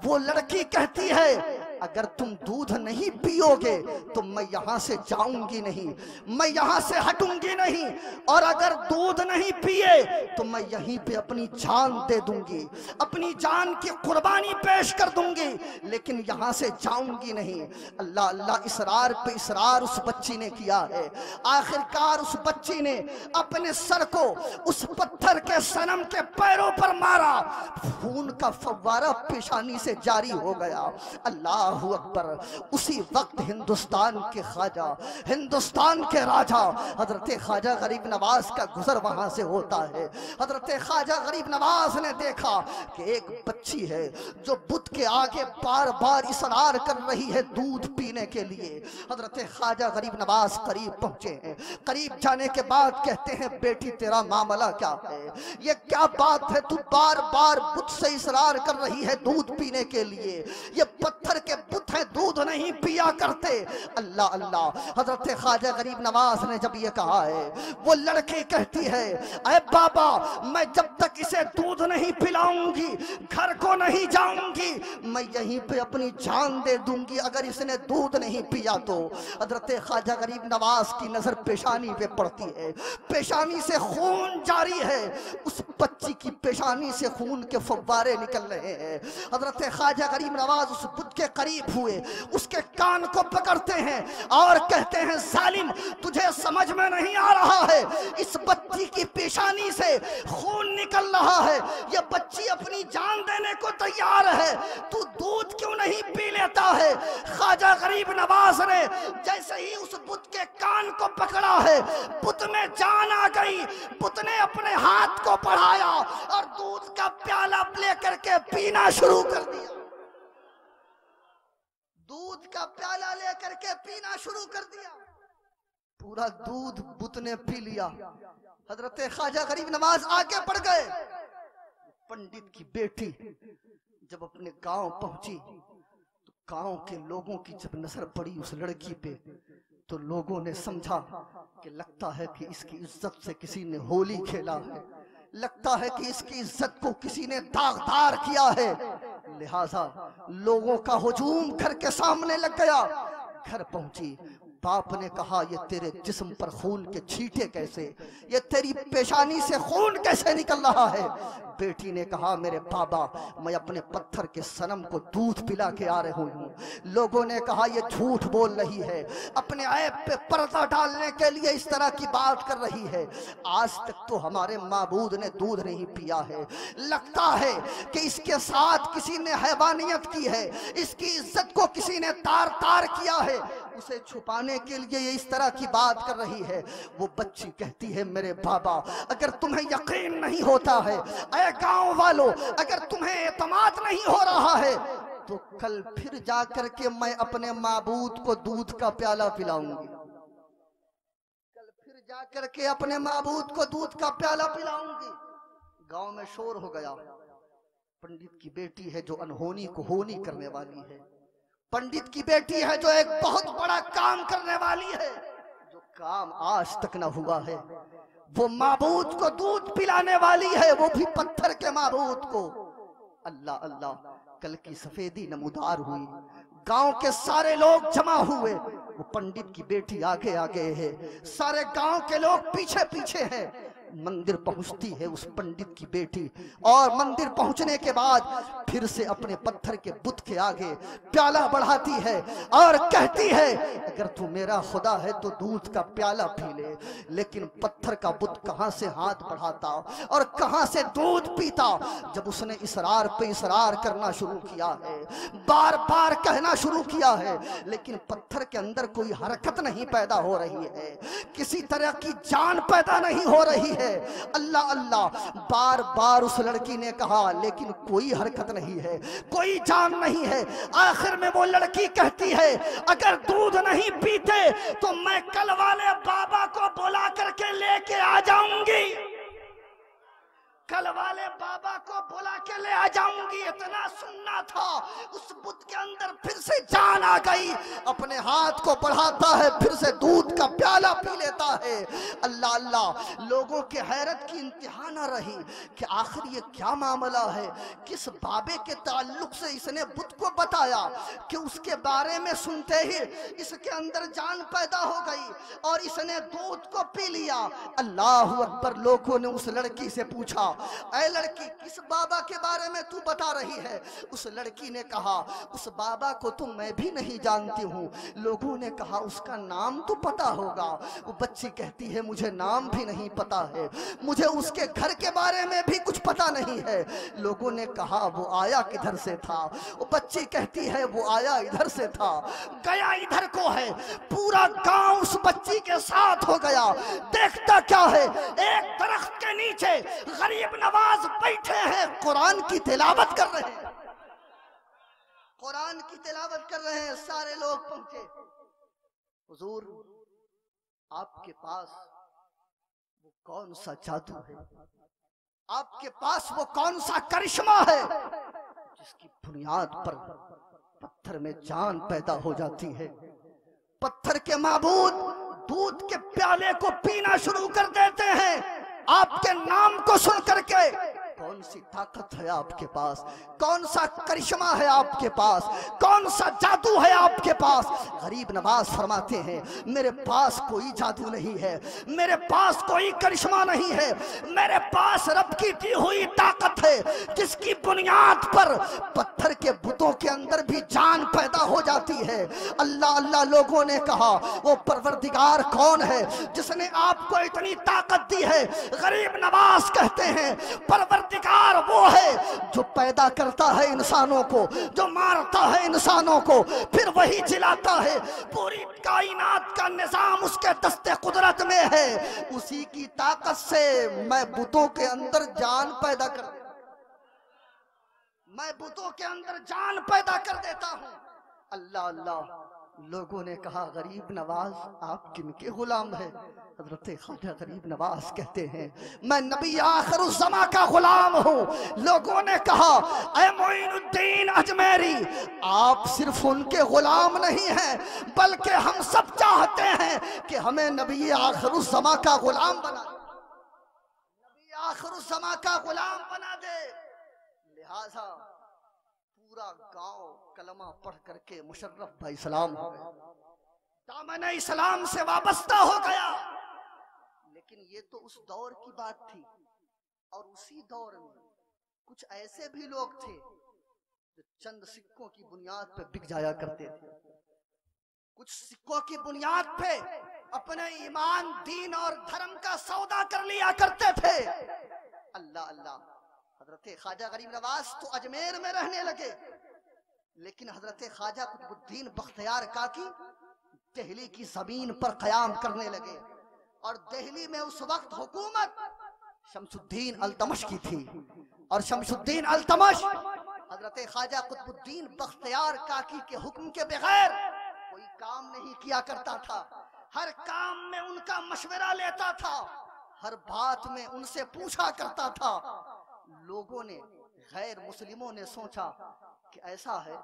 वो लड़की कहती है अगर तुम दूध नहीं पियोगे तो मैं यहां से जाऊंगी नहीं, मैं यहां से हटूंगी नहीं, और अगर दूध नहीं पिए तो मैं यहीं पे अपनी जान दे दूंगी, अपनी जान की कुर्बानी पेश कर दूंगी, लेकिन यहां से जाऊंगी नहीं। अल्लाह अल्लाह, इसरार पे इसरार उस बच्ची ने किया है। आखिरकार उस बच्ची ने अपने सर को उस पत्थर के सनम के पैरों पर मारा, खून का फव्वारा पेशानी से जारी हो गया। अल्लाह अकबर। उसी वक्त हिंदुस्तान के ख्वाजा, हिंदुस्तान के राजा हजरत ख्वाजा गरीब नवाज का गुजर वहां से होता है। हजरत ख्वाजा गरीब नवाज ने देखा कि एक बच्ची है जो बुत के आगे बार बार इसरार कर रही है दूध पीने के लिए। हजरत ख्वाजा गरीब नवाज करीब पहुंचे हैं। करीब जाने के बाद कहते हैं बेटी तेरा मामला क्या है, ये क्या बात है, तू बार बार बुत से इसरार कर रही है दूध पीने के लिए, ये पत्थर के बुत है, दूध नहीं पिया करते। अल्लाह अल्लाह, हजरत ख्वाजा गरीब नवाज ने जब ये कहा है, वो लड़की कहती है अरे बाबा मैं जब तक इसे दूध नहीं पिलाऊंगी घर को नहीं जाऊंगी, मैं यहीं पे अपनी जान दे दूंगी अगर इसने दूध नहीं पिया तो। हजरत ख्वाजा गरीब नवाज की नजर पेशानी पे पड़ती है, पेशानी से खून जारी है, उस बच्ची की पेशानी से खून के फव्वारे निकल रहे हैं। हजरत ख्वाजा गरीब नवाज उस बुत के करीब हुए, उसके कान को पकड़ते हैं और कहते हैं जालिम तुझे समझ में नहीं आ रहा है, इस बच्ची की पेशानी से खून निकल रहा है, यह बच्ची अपनी जान देने को तैयार है, तू दूध क्यों नहीं पी लेता है। ख्वाजा गरीब नवाज ने जैसे ही उस बुत के कान को पकड़ा है, बुत में जान आ गई, बुत ने अपने हाथ को बढ़ाया और दूध का प्याला लेकर के पीना शुरू कर दिया, दूध का प्याला लेकर के पीना शुरू कर दिया। पूरा दूध बुत ने पी लिया। हजरत ख्वाजा गरीब नवाज आगे बढ़ गए। पंडित की बेटी जब अपने गांव पहुंची तो गांव के लोगों की जब नजर पड़ी उस लड़की पे तो लोगों ने समझा कि लगता है कि इसकी इज्जत से किसी ने होली खेला है, लगता है कि इसकी इज्जत को किसी ने दागदार किया है। लिहाजा लोगों का हुजूम घर के सामने लग गया। घर पहुंची, बाप ने कहा ये तेरे जिस्म पर खून के छींटे कैसे, ये तेरी पेशानी से खून कैसे निकल रहा है। बेटी ने कहा मेरे बाबा मैं अपने पत्थर के सनम को दूध पिला के आ रही हूँ। लोगों ने कहा ये झूठ बोल रही है, अपने ऐब पे पर्दा डालने के लिए इस तरह की बात कर रही है, आज तक तो हमारे माबूद ने दूध नहीं पिया है, लगता है कि इसके साथ किसी ने हैवानियत की है, इसकी इज्जत को किसी ने तार तार किया है, उसे छुपाने के लिए ये इस तरह की बात कर रही है। वो बच्ची कहती है मेरे बाबा अगर तुम्हें यकीन नहीं होता है, ऐ गांव वालों अगर तुम्हें एतमाद नहीं हो रहा है तो कल फिर जाकर के मैं अपने माबूद को दूध का प्याला पिलाऊंगी, कल फिर जाकर के अपने माबूद को दूध का प्याला पिलाऊंगी। गांव में शोर हो गया। पंडित की बेटी है जो अनहोनी को होनी करने वाली है, पंडित की बेटी है जो एक बहुत बड़ा काम करने वाली है, जो काम आज तक न हुआ है, वो माबूद को दूध पिलाने वाली है, वो भी पत्थर के माबूद को। अल्लाह अल्लाह, कल की सफेदी नमूदार हुई, गांव के सारे लोग जमा हुए, वो पंडित की बेटी आगे आगे है, सारे गांव के लोग पीछे पीछे हैं। मंदिर पहुंचती है उस पंडित की बेटी और मंदिर पहुंचने के बाद फिर से अपने पत्थर के बुत के आगे प्याला बढ़ाती है और कहती है अगर तू मेरा खुदा है तो दूध का प्याला पी ले। लेकिन पत्थर का बुत कहां से हाथ बढ़ाता और कहां से दूध पीता। जब उसने इसरार पे इसरार करना शुरू किया है, बार बार कहना शुरू किया है, लेकिन पत्थर के अंदर कोई हरकत नहीं पैदा हो रही है, किसी तरह की जान पैदा नहीं हो रही है। अल्लाह अल्लाह, बार बार उस लड़की ने कहा लेकिन कोई हरकत नहीं है, कोई जान नहीं है। आखिर में वो लड़की कहती है अगर दूध नहीं पीते तो मैं कल वाले बाबा को बुला करके लेके आ जाऊंगी। कल वाले बाबा को बुला के ले आ जाऊंगी, इतना सुनना था। उस बुत के अंदर फिर से जान आ गई, अपने हाथ को बढ़ाता है, फिर से दूध का प्याला पी लेता है। अल्लाह अल्लाह, लोगों के हैरत की इंतहा न रही कि आखिर ये क्या मामला है, किस बाबे के ताल्लुक से इसने बुत को बताया कि उसके बारे में सुनते ही इसके अंदर जान पैदा हो गई और इसने दूध को पी लिया। अल्लाह अकबर। लोगों ने उस लड़की से पूछा, ऐ लड़की, किस बाबा के बारे में तू बता रही है? उस लड़की ने कहा, उस बाबा को तो मैं भी नहीं जानती हूँ। लोगों ने कहा, उसका नाम तो पता होगा। वो बच्ची कहती है, मुझे नाम भी नहीं पता है, मुझे उसके घर के बारे में भी कुछ पता नहीं है। लोगों ने कहा, वो आया किधर से था? वो बच्ची कहती है, वो आया इधर से था, गया इधर को है। पूरा गांव उस बच्ची के साथ हो गया। देखता क्या है, एक दरख्त के नीचे गरीब नवाज बैठे हैं, कुरान की तिलावत कर रहे हैं, कुरान की तिलावत कर रहे हैं। सारे लोग पहुंचे, हुजूर आपके पास वो कौन सा जादू है, आपके पास वो कौन सा करिश्मा है जिसकी बुनियाद पर पत्थर में जान पैदा हो जाती है? पत्थर के माबूद दूध के प्याले को पीना शुरू कर देते हैं आपके नाम को सुन करके। कौन सी ताकत है आपके पास, कौन सा करिश्मा है आपके पास, कौन सा जादू है आपके पास? गरीब नवाज फरमाते हैं, मेरे पास कोई जादू नहीं है, मेरे पास कोई करिश्मा नहीं है, मेरे पास रब की दी हुई ताकत है जिसकी बुनियाद पर पत्थर के बुतों के अंदर भी जान पैदा हो जाती है। अल्लाह अल्लाह। लोगों ने कहा, वो परवरदिगार कौन है जिसने आपको इतनी ताकत दी है? गरीब नवाज कहते हैं, परवरदिगार वो है जो पैदा करता है इंसानों को, जो मारता है इंसानों को, फिर वही जिलाता है। पूरी कायनात का निजाम उसके दस्ते कुदरत में है। उसी की ताकत से मैं बुतों के अंदर जान पैदा कर मैं बुतों के अंदर जान पैदा कर देता हूँ। अल्लाह अल्लाह। लोगों ने कहा, गरीब नवाज आप किनके गुलाम है? हजरत ख्वाजा गरीब नवाज कहते हैं, मैं नबी आखिरुज़्ज़मा का गुलाम हूँ। लोगों ने कहा, ऐ मोइनुद्दीन अजमेरी, आप सिर्फ उनके गुलाम नहीं हैं, बल्कि हम सब चाहते हैं कि हमें नबी आखिरुज़्ज़मा का गुलाम बना दे, नबी आखिरुज़्ज़मा का गुलाम बना दे। लिहाजा पूरा गांव कलमा पढ़ करके मुशर्रफ भाई इस्लाम हो गया, दामन इस्लाम से वाबस्ता हो गया। लेकिन ये तो उस दौर की बात थी, और उसी दौर में कुछ ऐसे भी लोग थे जो चंद सिक्कों की बुनियाद पे बिक जाया करते थे। कुछ सिक्कों की बुनियाद पे अपने ईमान, दीन और धर्म का सौदा कर लिया करते थे। अल्लाह अल्लाह। हजरत ख्वाजा गरीब नवाज तो अजमेर में रहने लगे, लेकिन हजरत ख्वाजा कुतुबुद्दीन बख्तियार काकी दिल्ली की जमीन पर कयाम करने लगे। और दिल्ली में उस वक्त हुकूमत शमसुद्दीन अल्तमश की थी, और शमसुद्दीन अल्तमश हजरत ख्वाजा कुतुबुद्दीन बख्तियार काकी के हुक्म के बगैर कोई काम नहीं किया करता था। हर काम में उनका मशवरा लेता था, हर बात में उनसे पूछा करता था। लोगों ने, गैर मुस्लिमों ने सोचा कि ऐसा है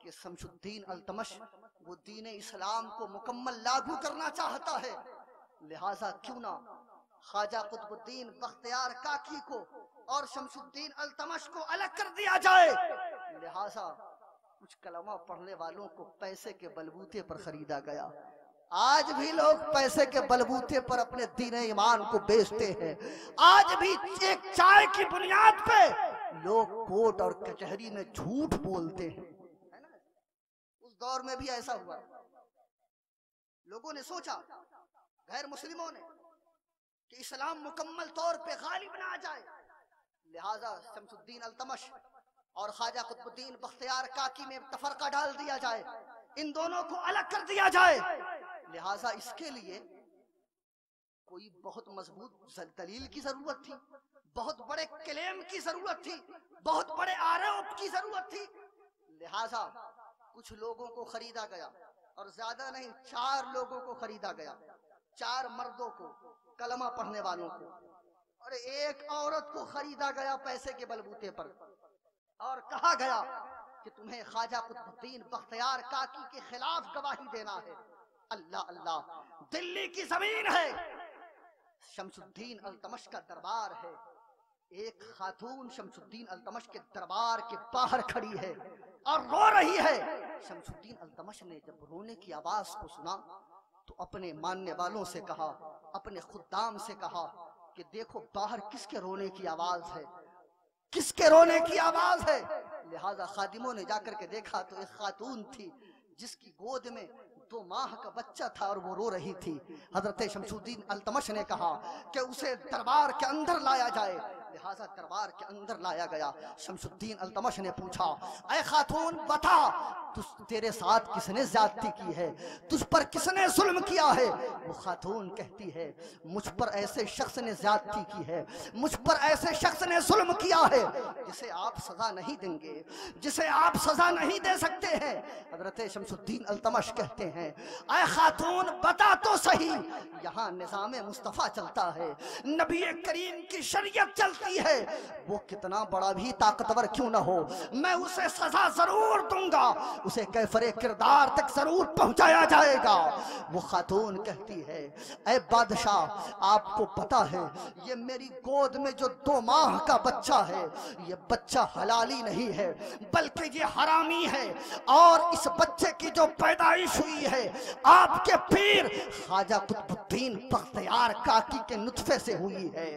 कि शमसुद्दीन अल्तमश वो दीन इस्लाम को मुकम्मल लागू करना चाहता है, लिहाजा क्यों ना ख्वाजा कुतुबुद्दीन बख्तियार काकी को और शमसुद्दीन अल्तमश को अलग कर दिया जाए। लिहाजा कुछ कलमा पढ़ने वालों को पैसे के बलबूते पर खरीदा गया। आज भी लोग पैसे के बलबूते पर अपने दीन ईमान को बेचते हैं। आज भी एक चाय की बुनियाद पे लोग कोर्ट और कचहरी में झूठ बोलते हैं, है ना? उस दौर में भी ऐसा हुआ। लोगों ने सोचा, गैर मुस्लिमों ने, कि इस्लाम मुकम्मल तौर पे गालिब ना आ जाए, लिहाजा शमसुद्दीन अल्तमश और ख्वाजा कुतुबुद्दीन बख्तियार काकी में तफरका डाल दिया जाए, इन दोनों को अलग कर दिया जाए। लिहाजा इसके लिए कोई बहुत मजबूत दलील की जरूरत थी, बहुत बड़े क्लेम की जरूरत थी, बहुत बड़े आरोप की जरूरत थी। लिहाजा कुछ लोगों को खरीदा गया, और ज्यादा नहीं, 4 लोगों को खरीदा गया, 4 मर्दों को, कलमा पढ़ने वालों को। और एक औरत को खरीदा गया पैसे के बलबूते पर और कहा गया कि तुम्हें ख्वाजा कुतुबुद्दीन बख्तियार काकी के खिलाफ गवाही देना है। अल्लाह अल्लाह, दिल्ली की जमीन है, शमसुद्दीन अल्तमश का दरबार है। एक खातून शमसुद्दीन अल्तमश के दरबार के बाहर खड़ी है और रो रही है। शमसुद्दीन अल्तमश ने जब रोने की आवाज को सुना तो अपने मानने वालों से कहा, अपने खुद्दाम से कहा कि देखो बाहर किसके रोने की आवाज है, किसके रोने की आवाज है। लिहाजा खादिमों ने जाकर के देखा तो एक खातून थी जिसकी गोद में 2 माह का बच्चा था और वो रो रही थी। हजरत शमसुद्दीन अल्तमश ने कहा कि उसे दरबार के अंदर लाया जाए। लिहाजा दरबार के अंदर लाया गया। शमसुद्दीन अल्तमश ने पूछा, ऐ खातून बता, तेरे साथ किसने ज्यादती की है, तुझ पर किसने जुल्म किया है। वो खातून कहती है, मुझ पर ऐसे शख्स ने ज्यादती की है, मुझ पर ऐसे शख्स ने जुल्म किया है जिसे आप सजा नहीं देंगे, जिसे आप सजा नहीं दे सकते हैं। हजरत शमसुद्दीन अल्तमश कहते हैं, ऐ खातून बता तो सही, यहाँ निज़ाम मुस्तफ़ा चलता है, नबी करीम की शरीयत चलती है, वो कितना बड़ा भी ताकतवर क्यों ना हो, मैं उसे सजा जरूर दूंगा, उसे कैफरे किरदार तक जरूर पहुंचाया जाएगा। वो खातून कहती है, ऐ बादशाह आपको पता है ये मेरी गोद में जो 2 माह का बच्चा है, ये बच्चा हलाली नहीं है बल्कि ये हरामी है, और इस बच्चे की जो पैदाइश हुई है आपके पीर ख्वाजा कुतुबुद्दीन बख्तियार काकी के नुतफे से हुई है।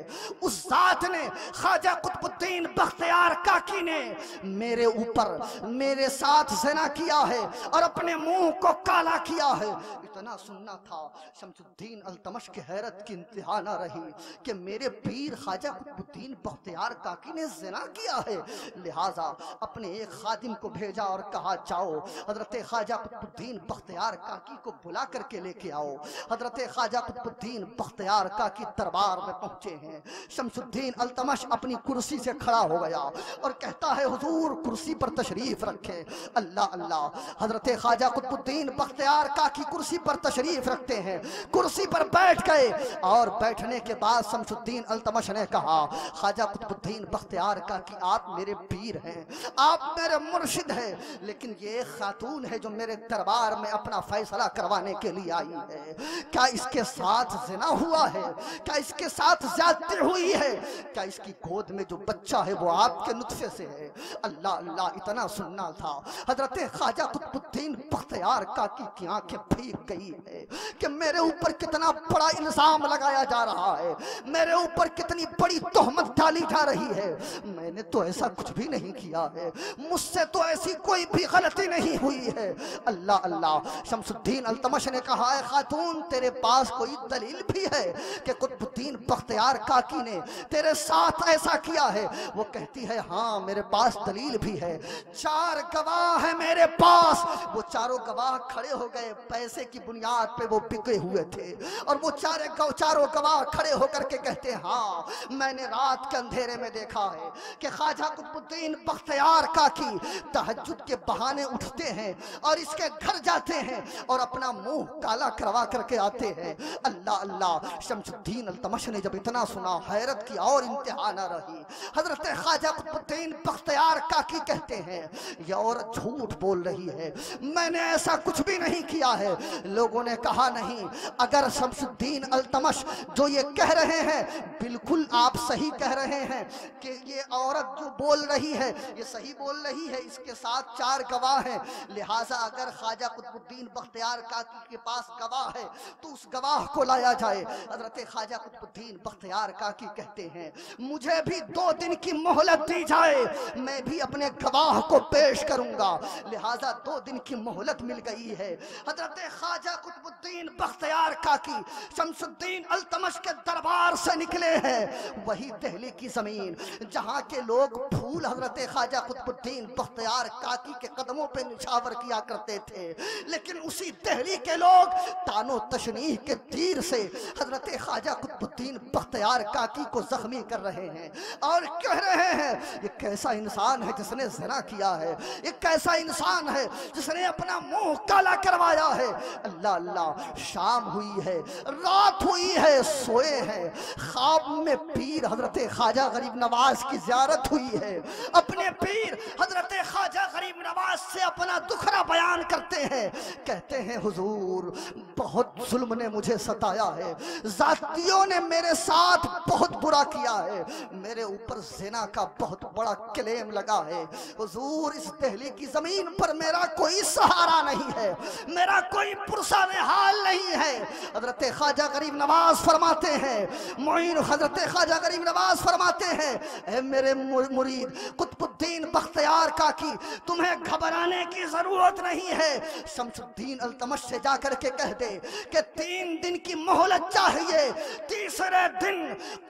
उस जात ने, ख्वाजा कुतुबुद्दीन बख्तियार काकी ने मेरे ऊपर, मेरे साथ ज़िना किया है और अपने मुंह को काला किया है। इतना सुनना था, शमसुद्दीन अल्तमश की हैरत की इंतहा न रही कि मेरे पीर ख्वाजा कुतुबुद्दीन बख्तियार काकी ने ज़िना किया है। लिहाजा अपने एक खादिम को भेजा और कहा, जाओ हजरत ख्वाजा कुतुबुद्दीन बख्तियार काकी को बुला करके लेके आओ। हजरत ख्वाजा कुतुबुद्दीन बख्तियार काकी दरबार में पहुंचे हैं। शमसुद्दीन अल्तमश अपनी कुर्सी से खड़ा हो गया और कहता है, हुजूर कुर्सी पर तशरीफ रखें। अल्लाह अल्लाह, हजरत ख्वाजा कुतुबुद्दीन बख्तियार काकी कुर्सी पर तशरीफ रखते हैं। कुर्सी पर बैठ गए और बैठने के बाद शमसुद्दीन अल्तमश ने कहा, ख्वाजा कुतुबुद्दीन बख्तियार काकी आप मेरे पीर हैं, आप मेरे मुर्शिद हैं, लेकिन ये खातून है जो मेरे दरबार में अपना फैसला करवाने के लिए आई है, क्या इसके साथ ज़िना हुआ है, क्या इसके साथ ज्यादती हुई है, क्या इसकी गोद में जो बच्चा है वो आपके नुतफे से है। अल्लाह अल्लाह, इतना सुनना था। हजरत ख्वाजा कुतुबुद्दीन बख्तियार काकी की आंखें भीग गई है कि मेरे ऊपर कितना बड़ा इल्जाम लगाया जा रहा है, मेरे ऊपर कितनी बड़ी तोहमत डाली जा रही है। मैंने तो ऐसा कुछ भी नहीं किया है, मुझसे तो ऐसी कोई भी गलती नहीं हुई है। अल्लाह अल्लाह, शमसुद्दीन अल्तमश ने कहा, है खातून तेरे पास कोई दलील भी है कि कुतुबुद्दीन बख्तियार काकी ने तेरे साथ ऐसा किया है। वो कहती है, हाँ मेरे पास दलील भी है, 4 गवाह है मेरे पास। वो चारों गवाह खड़े हो गए, पैसे की बुनियाद पे वो बिके हुए थे और वो चारों गवाह खड़े होकर के कहते हैं, हाँ मैंने रात के अंधेरे में देखा है कि ख्वाजा कुतुबुद्दीन बख्तियार काकी तहज्जुद के बहाने उठते हैं और इसके घर जाते हैं और अपना मुंह काला करवा करके आते हैं। अल्लाह अल्लाह, शमसुद्दीन अल्तमश ने जब इतना सुना, हैरत की और इंतहा न रही। हजरत ख्वाजा कुतुबुद्दीन बख्तियार काकी कहते हैं, ये औरत झूठ बोल रही है, मैंने ऐसा कुछ भी नहीं किया है। लोगों ने कहा, नहीं, अगर शमसुद्दीन अल्तमश जो ये कह रहे हैं बिल्कुल आप सही कह रहे हैं कि ये औरत जो बोल रही है ये सही बोल रही है, इसके साथ 4 गवाह हैं, लिहाजा अगर ख्वाजा कुतुबुद्दीन बख्तियार काकी के पास गवाह है तो उस गवाह को लाया जाए। हजरत ख्वाजा कुतुबुद्दीन बख्तियार काकी कहते हैं, मुझे भी 2 दिन की मोहलत दी जाए, मैं भी अपने गवाह को पेश करूंगा। लिहाजा 2 दिन की मोहलत मिल गई है। हजरत ख्वाजा कुतुबुद्दीन बख्तियार काकी शमसुद्दीन अल्तमश के दरबार से निकले हैं, वही दिल्ली की जमीन जहां के लोग फूल हजरत ख्वाजा कुतुबुद्दीन बख्तियार काकी के कदमों पे निछावर किया करते थे, लेकिन उसी दिल्ली के लोग तानो तशनीह के तीर से हजरत ख्वाजा कुतुबुद्दीन बख्तियार काकी को जख्मी कर रहे हैं और कह रहे हैं, ये कैसा इंसान है जिसने ज़िना किया है, ये कैसा इंसान इंसान है जिसने अपना मुंह काला करवाया है। अल्लाह अल्लाह, शाम हुई है, रात हुई है, सोए हैं, ख्वाब में पीर हजरत ख्वाजा गरीब नवाज की ज़ियारत हुई है। अपने पीर हजरत ख्वाजा गरीब नवाज से अपना दुखड़ा बयान करते हैं, कहते हैं हुजूर बहुत जुल्म ने मुझे सताया है, जातियों ने मेरे साथ बहुत बुरा किया है, मेरे ऊपर ज़िना का बहुत बड़ा क्लेम लगा है। हुजूर इस दिल्ली की जमीन पर मेरा कोई सहारा नहीं है, मेरा कोई पुरसाने हाल नहीं है। हजरत ख्वाजा गरीब नवाज फरमाते हैं, मोइन हजरत ख्वाजा गरीब नवाज फरमाते हैं, ऐ मेरे मुरीद कुतुबुद्दीन बख्तियार काकी, तुम्हें घबराने की जरूरत नहीं है। शमसुद्दीन अल्तमश से जाकर के कह दे कि 3 दिन की मोहलत चाहिए, तीसरे दिन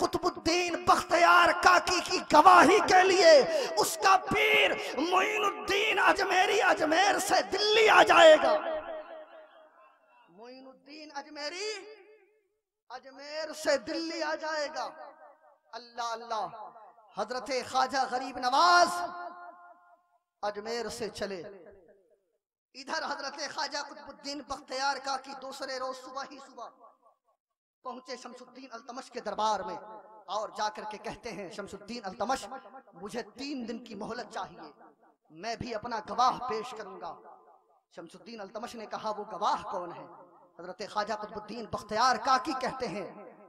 कुतुबुद्दीन बख्तियार काकी की गवाही के लिए उसका पीर मोइनुद्दीन अजमेरी अजमेर से दिल्ली आ जाएगा। मोइनुद्दीन अजमेरी अजमेर से दिल्ली आ जाएगा। अल्लाह अल्लाह, हजरत ख्वाजा गरीब नवाज अजमेर से चले। इधर हजरत ख्वाजा कुतुबुद्दीन बख्तियार काकी दूसरे रोज सुबह ही सुबह पहुंचे शमसुद्दीन अल्तमश के दरबार में और जाकर के कहते हैं, शमसुद्दीन अल्तमश मुझे 3 दिन की मोहलत चाहिए, मैं भी अपना गवाह पेश करूंगा। शमसुद्दीन अल्तमश ने कहा वो गवाह कौन है? हजरत ख्वाजा कुतुबुद्दीन बख्तियार काकी कहते हैं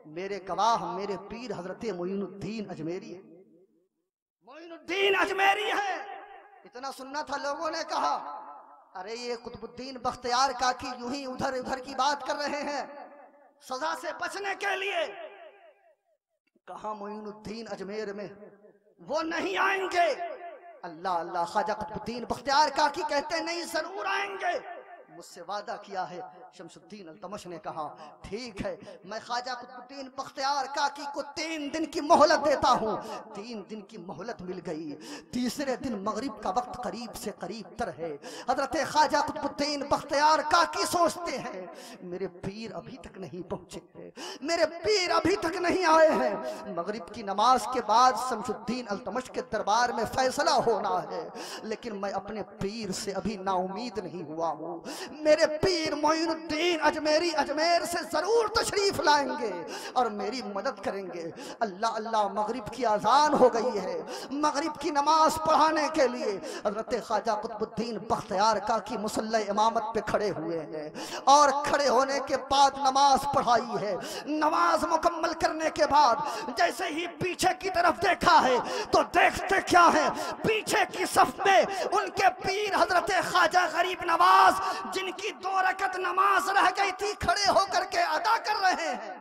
मेरे गवाह मेरे पीर हजरत मोइनुद्दीन अजमेरी है। मोइनुद्दीन अजमेरी है। इतना सुनना था, लोगों ने कहा अरे ये कुतुबुद्दीन बख्तियार काकी यूं ही उधर उधर की बात कर रहे हैं सजा से बचने के लिए। कहा मोइनुद्दीन अजमेर में वो नहीं आएंगे। अल्लाह अल्लाह, ख्वाजा कुतुबुद्दीन बख्तियार काकी कहते नहीं जरूर आएंगे, मुझसे वादा किया है। शमसुद्दीन अल्तमश ने कहा ठीक है, मैं ख्वाजा कुतुबुद्दीन बख्तियार काकी को 3 दिन की मोहलत देता हूँ। 3 दिन की मोहलत मिल गई। तीसरे दिन मगरिब का वक्त करीब से करीब तर है। हजरत ख्वाजा कुतुबुद्दीन बख्तियार काकी सोचते हैं मेरे पीर अभी तक नहीं पहुंचे हैं, मेरे पीर अभी तक नहीं आए हैं। मगरिब की नमाज के बाद शमसुद्दीन अल्तमश के दरबार में फैसला होना है, लेकिन मैं अपने पीर से अभी नाउमीद नहीं हुआ हूँ। मेरे पीर मोइनुद्दीन अजमेरी अजमेर से जरूर तशरीफ लाएंगे और मेरी मदद करेंगे। अल्लाह अल्लाह, मगरिब की अजान हो गई है। मगरिब की नमाज पढ़ाने के लिए हजरत ख्वाजा कुतुबुद्दीन बख्तियार काकी मुसल्ला इमामत पे खड़े हुए हैं और खड़े होने के बाद नमाज पढ़ाई है। नमाज मुकम्मल करने के बाद जैसे ही पीछे की तरफ देखा है तो देखते क्या है, पीछे की सफ में उनके पीर हजरत ख्वाजा गरीब नवाज जिनकी 2 रकत नमाज रह गई थी खड़े होकर के अदा कर रहे हैं,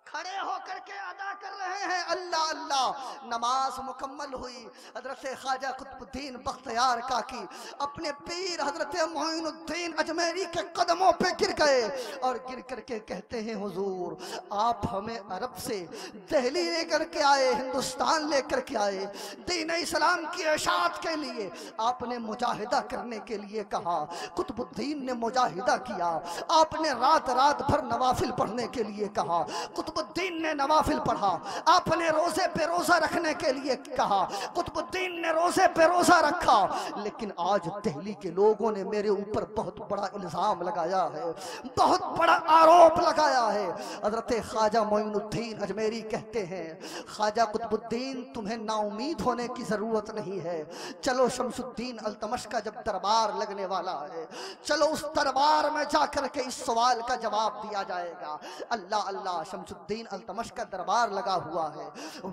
खड़े होकर के अदा कर रहे हैं। अल्लाह अल्लाह, नमाज मुकम्मल हुई। हजरत ख्वाजा कुतुबुद्दीन बख्तियार काकी अपने पीर हजरत मोइनुद्दीन अजमेरी के कदमों पे गिर गए और गिर करके कहते हैं हुजूर आप हमें अरब से दिल्ली लेकर के आए, हिंदुस्तान लेकर के आए, दीन इस्लाम की इशाअत के लिए आपने मुजाहिदा करने के लिए कहा। कुतुबुद्दीन ने मुजाहिदा किया। आपने रात रात भर नवाफिल पढ़ने के लिए कहा, कुतुबुद्दीन ने नवाफिल पढ़ा। आपने रोजे पे रोजा रखने के लिए कहा, कुतुबुद्दीन ने रोजे पे रोजा रखा। लेकिन आज दिल्ली के लोगों ने मेरे ऊपर बहुत बड़ा इल्जाम लगाया है, बहुत बड़ा आरोप लगाया है। हजरत ख्वाजा मोइनुद्दीन अजमेरी कहते हैं ख्वाजा कुतुबुद्दीन तुम्हें नाउमीद होने की जरूरत नहीं है, चलो शमसुद्दीन अल्तमश का जब दरबार लगने वाला है, चलो उस दरबार में जाकर के इस सवाल का जवाब दिया जाएगा। अल्लाह अल्लाह, शमसुद्दीन अल्तमश का दरबार लगा हुआ है।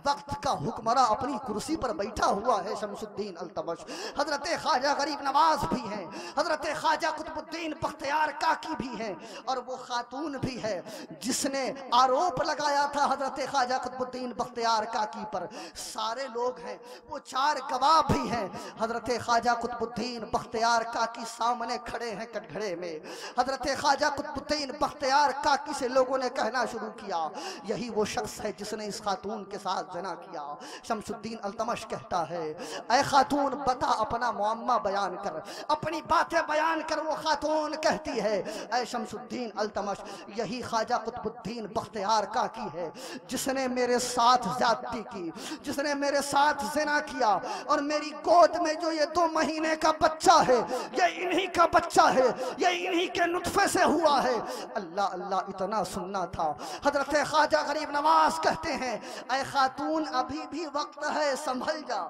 वक्त का हुक्मरा अपनी कुर्सी पर बैठा हुआ है शमसुद्दीन अल्तमश। हजरत ख्वाजा गरीब नवाज भी हैं, हजरत ख्वाजा कुतुबुद्दीन बख्तियार काकी भी हैं और वो खातून भी है जिसने आरोप लगाया था हजरत ख्वाजा कुतुबुद्दीन बख्तियार काकी पर। सारे लोग हैं, वो 4 गवाह भी हैं। हजरत ख्वाजा कुतुबुद्दीन बख्तियार काकी सामने खड़े हैं कटघरे में। हजरत ख्वाजा कुतुबुद्दीन बख्तियार काकी से लोगों ने कहना शुरू किया यही वो शख्स है जिसने इस खातून के साथ ज़िना किया। शमसुद्दीन अल्तमश कहता है, ऐ खातून बता अपना मुअम्मा बयान कर, अपनी बातें बयान कर। वो खातून कहती है, ऐ शमसुद्दीन अल्तमश, यही ख्वाजा कुतुबुद्दीन बख्तियार काकी है जिसने मेरे साथ ज्यादती की, जिसने मेरे साथ ज़िना किया, और मेरी गोद में जो ये 2 महीने का बच्चा है ये इन्हीं का बच्चा है, ये इन्हीं के नुत्फे से हुआ है। अल्लाह अल्लाह, इतना सुनना था। हजरत ख्वाजा गरीब नवाज कहते हैं, ऐ खातून अभी भी वक्त है संभल जा,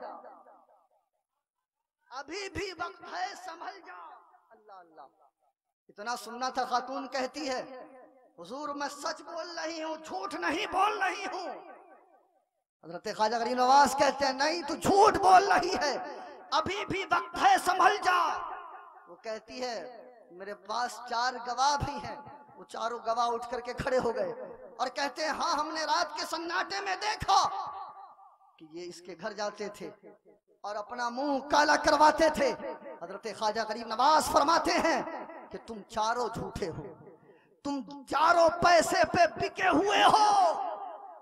अभी भी वक्त है संभल जा। अल्लाह अल्लाह, इतना सुनना था। खातून कहती है, हुजूर मैं सच बोल रही हूँ, झूठ नहीं बोल रही हूँ। हजरत ख्वाजा गरीब नवाज कहते हैं, नहीं तू झूठ बोल रही है, अभी भी वक्त है संभल जा। वो कहती है, मेरे पास 4 गवाह भी हैं। वो चारों गवाह उठ करके खड़े हो गए और कहते हैं, हाँ हमने रात के सन्नाटे में देखा कि ये इसके घर जाते थे और अपना मुंह काला करवाते थे। हजरत ख्वाजा गरीब नवाज फरमाते हैं कि तुम चारों झूठे हो, तुम चारों पैसे पे बिके हुए हो,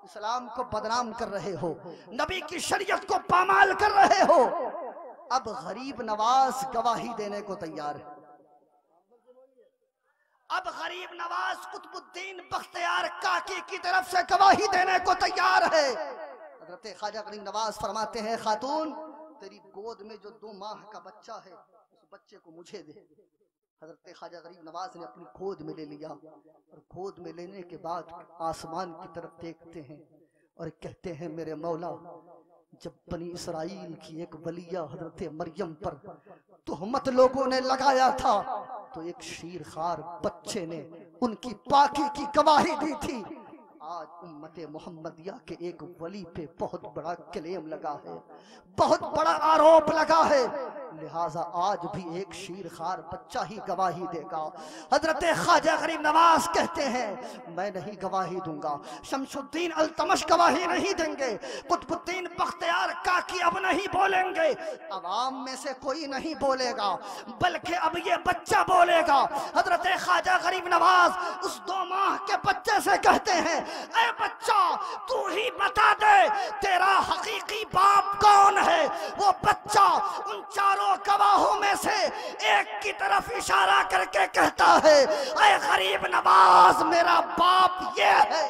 इस्लाम को बदनाम कर रहे हो, नबी की शरीयत को पामाल कर रहे हो। अब गरीब नवाज गवाही देने को तैयार है। अब गरीब नवाज कुतुबुद्दीन बख्तियार काकी की तरफ से गवाही देने को तैयार है। हजरत ख्वाजा गरीब नवाज फरमाते हैं, खातून तेरी गोद में जो 2 माह का बच्चा है उस बच्चे को मुझे दे। हजरत ख्वाजा गरीब नवाज ने अपनी गोद में ले लिया और गोद में लेने के बाद आसमान की तरफ देखते हैं और कहते हैं, मेरे मौला, जब बनी इसराइल की एक वलिया हजरत मरियम पर तुहमत लोगों ने लगाया था तो एक शीरखार बच्चे ने उनकी पाकी की गवाही दी थी। आज उम्मते मोहम्मदिया के एक वली पे बहुत बड़ा क्लेम लगा है, बहुत बड़ा आरोप लगा है, लिहाजा आज भी एक शीरखार बच्चा ही गवाही देगा। हजरत ख्वाजा गरीब नवाज कहते हैं, मैं नहीं गवाही दूंगा, शमसुद्दीन अल्तमश गवाही नहीं देंगे, कुतुबुद्दीन बख्तियार काकी अब नहीं बोलेंगे, अवाम में से कोई नहीं बोलेगा, बल्कि अब ये बच्चा बोलेगा। हजरत ख्वाजा गरीब नवाज उस 2 माह के बच्चे से कहते हैं, ऐ बच्चा तू ही बता दे तेरा हकीकी बाप कौन है। वो बच्चा उन चारों गवाहों में से एक की तरफ इशारा करके कहता है, ऐ गरीब नवाज मेरा बाप ये है,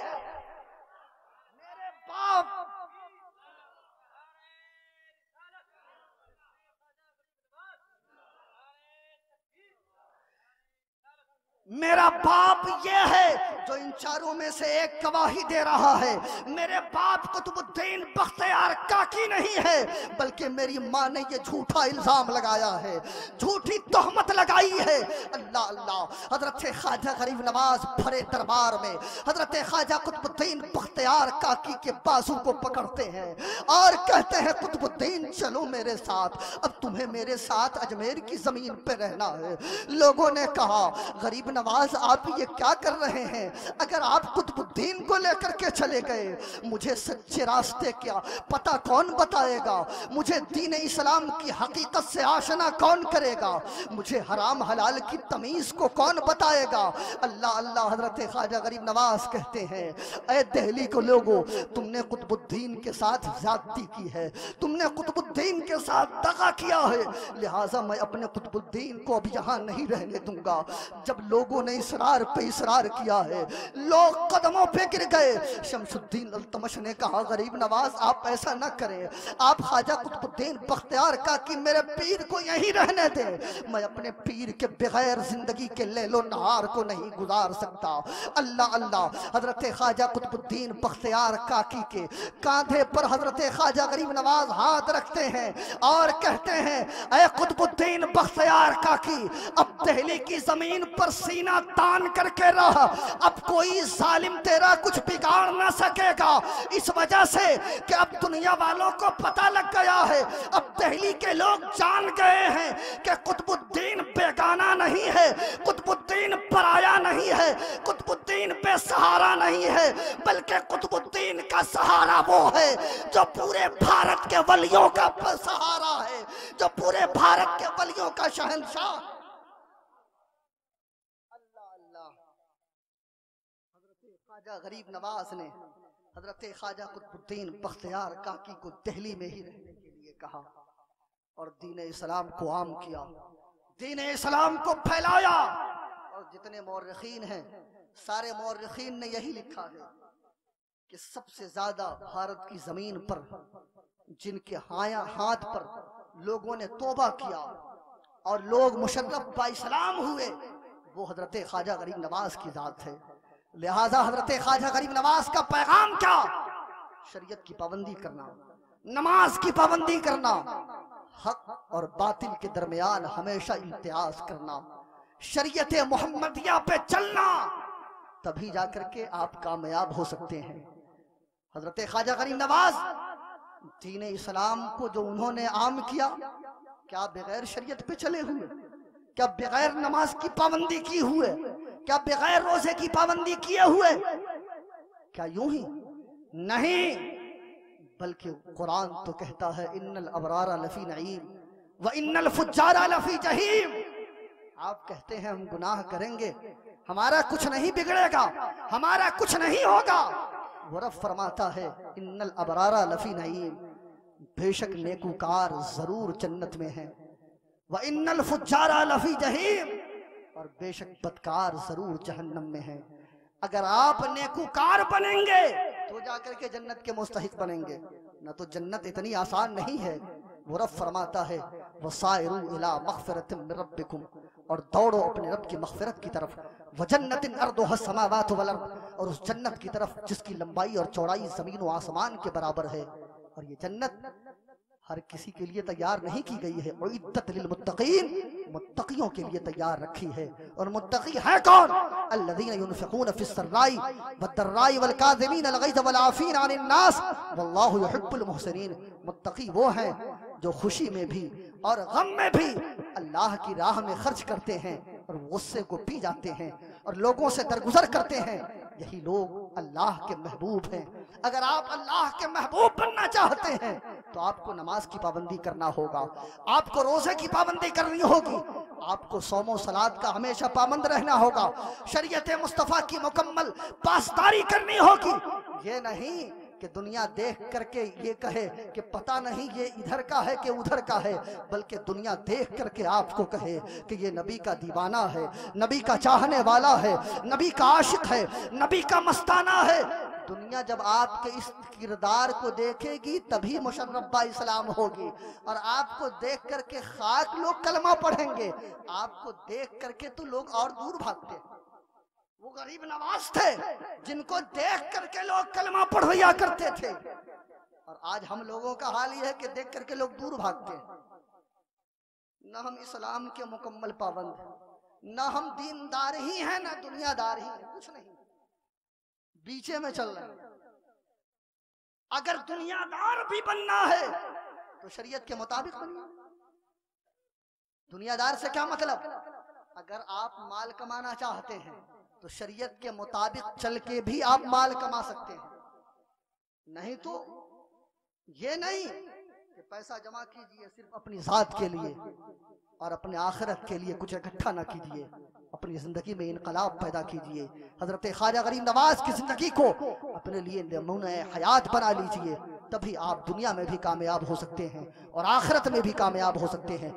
मेरे बाप मेरा बाप ये है जो इन चारों में से एक गवाही दे रहा है। मेरे बाप कुतुबुद्दीन बख्तियार काकी नहीं है, बल्कि मेरी माँ ने ये झूठा इल्जाम लगाया है, झूठी तोहमत लगाई है। अल्लाह अल्लाह। हजरत ख्वाजा गरीब नवाज भरे दरबार में हजरत ख्वाजा कुतुबुद्दीन बख्तियार काकी के बाजू को पकड़ते हैं और कहते हैं, कुतुबुद्दीन चलो मेरे साथ, अब तुम्हें मेरे साथ अजमेर की जमीन पे रहना है। लोगों ने कहा, गरीब नवाज आप ये क्या कर रहे हैं, अगर आप कुतुबुद्दीन को लेकर के चले गए मुझे सच्चे रास्ते क्या पता कौन बताएगा, मुझे दीन इस्लाम की हकीकत से आशना कौन करेगा, मुझे हराम हलाल की तमीज को कौन बताएगा। अल्लाह अल्लाह। हजरत ख्वाजा गरीब नवाज कहते हैं, ऐ दिल्ली को लोगों, तुमने कुतुबुद्दीन के साथ ज्यादती की है, तुमने कुतुबुद्दीन के साथ दगा किया है, लिहाजा मैं अपने कुतुबुद्दीन को अब यहाँ नहीं रहने दूंगा। जब लोगों ने इसरार पे इसरार किया है, लोग कदमों पे गिर गए। शमसुद्दीन अल्तमश ने कहा, गरीब नवाज आप ऐसा न करें, आप ख्वाजा कुतुबुद्दीन बख्तियार का कि मेरे पीर को यहीं रहने दें, मैं अपने पीर के बगैर जिंदगी के लैलो नहार को नहीं गुजार सकता। अल्लाह अल्लाह। हजरत ख्वाजा कुतुबुद्दीन बख्तियार काकी के कांधे पर हजरत ख्वाजा गरीब नवाज हाथ रखते हैं और कहते हैं, ऐ कुतुबुद्दीन बख्तियार काकी, अब दिल्ली की जमीन पर सीना तान करके रहा, अब कोई जालिम तेरा कुछ बिगाड़ ना सकेगा, इस वजह से कि अब दुनिया वालों को पता लग गया है, अब दिल्ली के लोग जान गए हैं कि कुतुबुद्दीन बेगाना नहीं है, कुतुबुद्दीन पराया नहीं है, कुतुबुद्दीन बेसहारा नहीं है, बल्कि कुतुबुद्दीन का सहारा वो है जो पूरे भारत के वलियों का सहारा है, जो पूरे भारत के वलियों का शहंशाह। ख्वाजा गरीब नवाज ने हजरत ख्वाजा कुतुबुद्दीन बख्तियार काकी को दिल्ली में ही रहने के लिए कहा और दीन इस्लाम को आम किया, दीन इस्लाम को फैलाया। और जितने मौर्रिखीन हैं सारे मौर्रिखीन ने यही लिखा है कि सबसे ज्यादा भारत की जमीन पर जिनके हाथ पर लोगों ने तौबा किया और लोग मुशर्रफ बा इस्लाम हुए वो हजरत ख्वाजा गरीब नवाज की जात है। लिहाजा हजरत ख्वाजा गरीब नवाज का पैगाम क्या? शरीयत की पाबंदी करना, नमाज की पाबंदी करना, हक और बातिल के दरमियान हमेशा इम्तियाज करना, शरीयत मोहम्मदिया पे चलना, तभी जाकर के आप कामयाब हो सकते हैं। हजरत ख्वाजा गरीब नवाज दीन इस्लाम को जो उन्होंने आम किया, क्या बगैर शरीयत पे चले हुए? क्या बगैर नमाज की पाबंदी की हुए? क्या बगैर रोजे की पाबंदी किए हुए? क्या यूं ही? नहीं, बल्कि कुरान तो कहता है इन्नल अबरारा लफी नईम व इन्नल फुज्जारा लफी जहीम। आप कहते हैं हम गुनाह करेंगे, हमारा कुछ नहीं बिगड़ेगा, हमारा कुछ नहीं होगा। वो रब फरमाता है इन्नल अबरारा लफी नईम, बेशक नेकूकार जरूर जन्नत में है, व इन्नल फुज्जारा लफी जहीम, और बेशक बदकार जरूर जहन्नम में है। अगर आप नेकूकार बनेंगे तो जाकर के जन्नत के मुस्तहिक बनेंगे, न तो जन्नत इतनी आसान नहीं है। वो रब फरमाता है वसाइरू इला मग़फ़िरतिन मिन रब्बिकुम, और दौड़ो अपने रब की मग़फ़िरत की तरफ, व जन्नतिन अर्दुहा समावातु वल अर्द, और उस जन्नत की तरफ जिसकी लंबाई और चौड़ाई जमीन व आसमान के बराबर है। और ये जन्नत हर किसी के लिए तैयार नहीं की गई है, उइद्दत लिल मुत्तकीन, मुत्तकियों के लिए तैयार रखी है। और मुत्तकी है कौन? अल्लज़ीना युनफ़िक़ून फ़िस्सर्राई वद्दर्राई वल काज़िमीन अल ग़ैज़ वल आफ़ीन अनिन नास वल्लाहु युहिब्बुल मुहसिनीन। मुत्तकी वो हैं जो खुशी में भी और गम में भी अल्लाह की राह में खर्च करते हैं और गुस्से को पी जाते हैं और लोगों से दरगुजर करते हैं। यही लोग अल्लाह के महबूब हैं। अगर आप अल्लाह के महबूब बनना चाहते हैं तो आपको नमाज की पाबंदी करना होगा, आपको रोजे की पाबंदी करनी होगी, आपको सौमो सलात का हमेशा पाबंद रहना होगा, शरीयत मुस्तफ़ा की मुकम्मल पासदारी करनी होगी। ये नहीं कि दुनिया देख करके ये कहे कि पता नहीं ये इधर का है कि उधर का है, बल्कि दुनिया देख करके आपको कहे कि ये नबी का दीवाना है, नबी का चाहने वाला है, नबी का आशिक है, नबी का मस्ताना है। दुनिया जब आपके इस किरदार को देखेगी तभी मुशर्रफ इस्लाम होगी। और आपको देख करके खाक लोग कलमा पढ़ेंगे, आपको देख करके तो लोग और दूर भागते। वो गरीब नवाज थे जिनको देख करके लोग कलमा पढ़िया करते थे, और आज हम लोगों का हाल यह है कि देख करके लोग दूर भागते हैं। न हम इस्लाम के मुकम्मल पाबंद, न हम दीनदार ही हैं, न दुनियादार ही हैं, कुछ नहीं, बीचे में चल रहे हैं। अगर दुनियादार भी बनना है तो शरीयत के मुताबिक बनिए। दुनियादार से क्या मतलब? अगर आप माल कमाना चाहते हैं तो शरीयत के मुताबिक चल के भी आप माल कमा सकते हैं। नहीं तो ये नहीं कि पैसा जमा कीजिए सिर्फ अपनी जात के लिए और अपने आखिरत के लिए कुछ इकट्ठा ना कीजिए, अपनी जिंदगी में इनकलाब पैदा कीजिए। हजरत ख्वाजा गरीब नवाज की जिंदगी को अपने लिए नमूने हयात बना लीजिए, तभी आप दुनिया में भी कामयाब हो सकते हैं और आखिरत में भी कामयाब हो सकते हैं।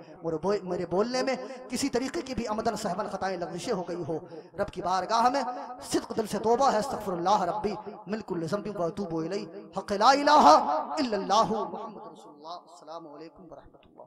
मेरे बोलने में किसी तरीके की भी अमदन सहमन खताएं लग़ज़िशें हो गई हो, रब की बारगाह में सिद्क़ दिल से तौबा है, अस्तग़फ़िरुल्लाह रब्बी मिन कुल्लि ज़ंबिन व अतूबु इलैहि, हक़ ला इलाहा इल्लल्लाहु मुहम्मदुर रसूलुल्लाह। अस्सलामु अलैकुम व रहमतुल्लाह।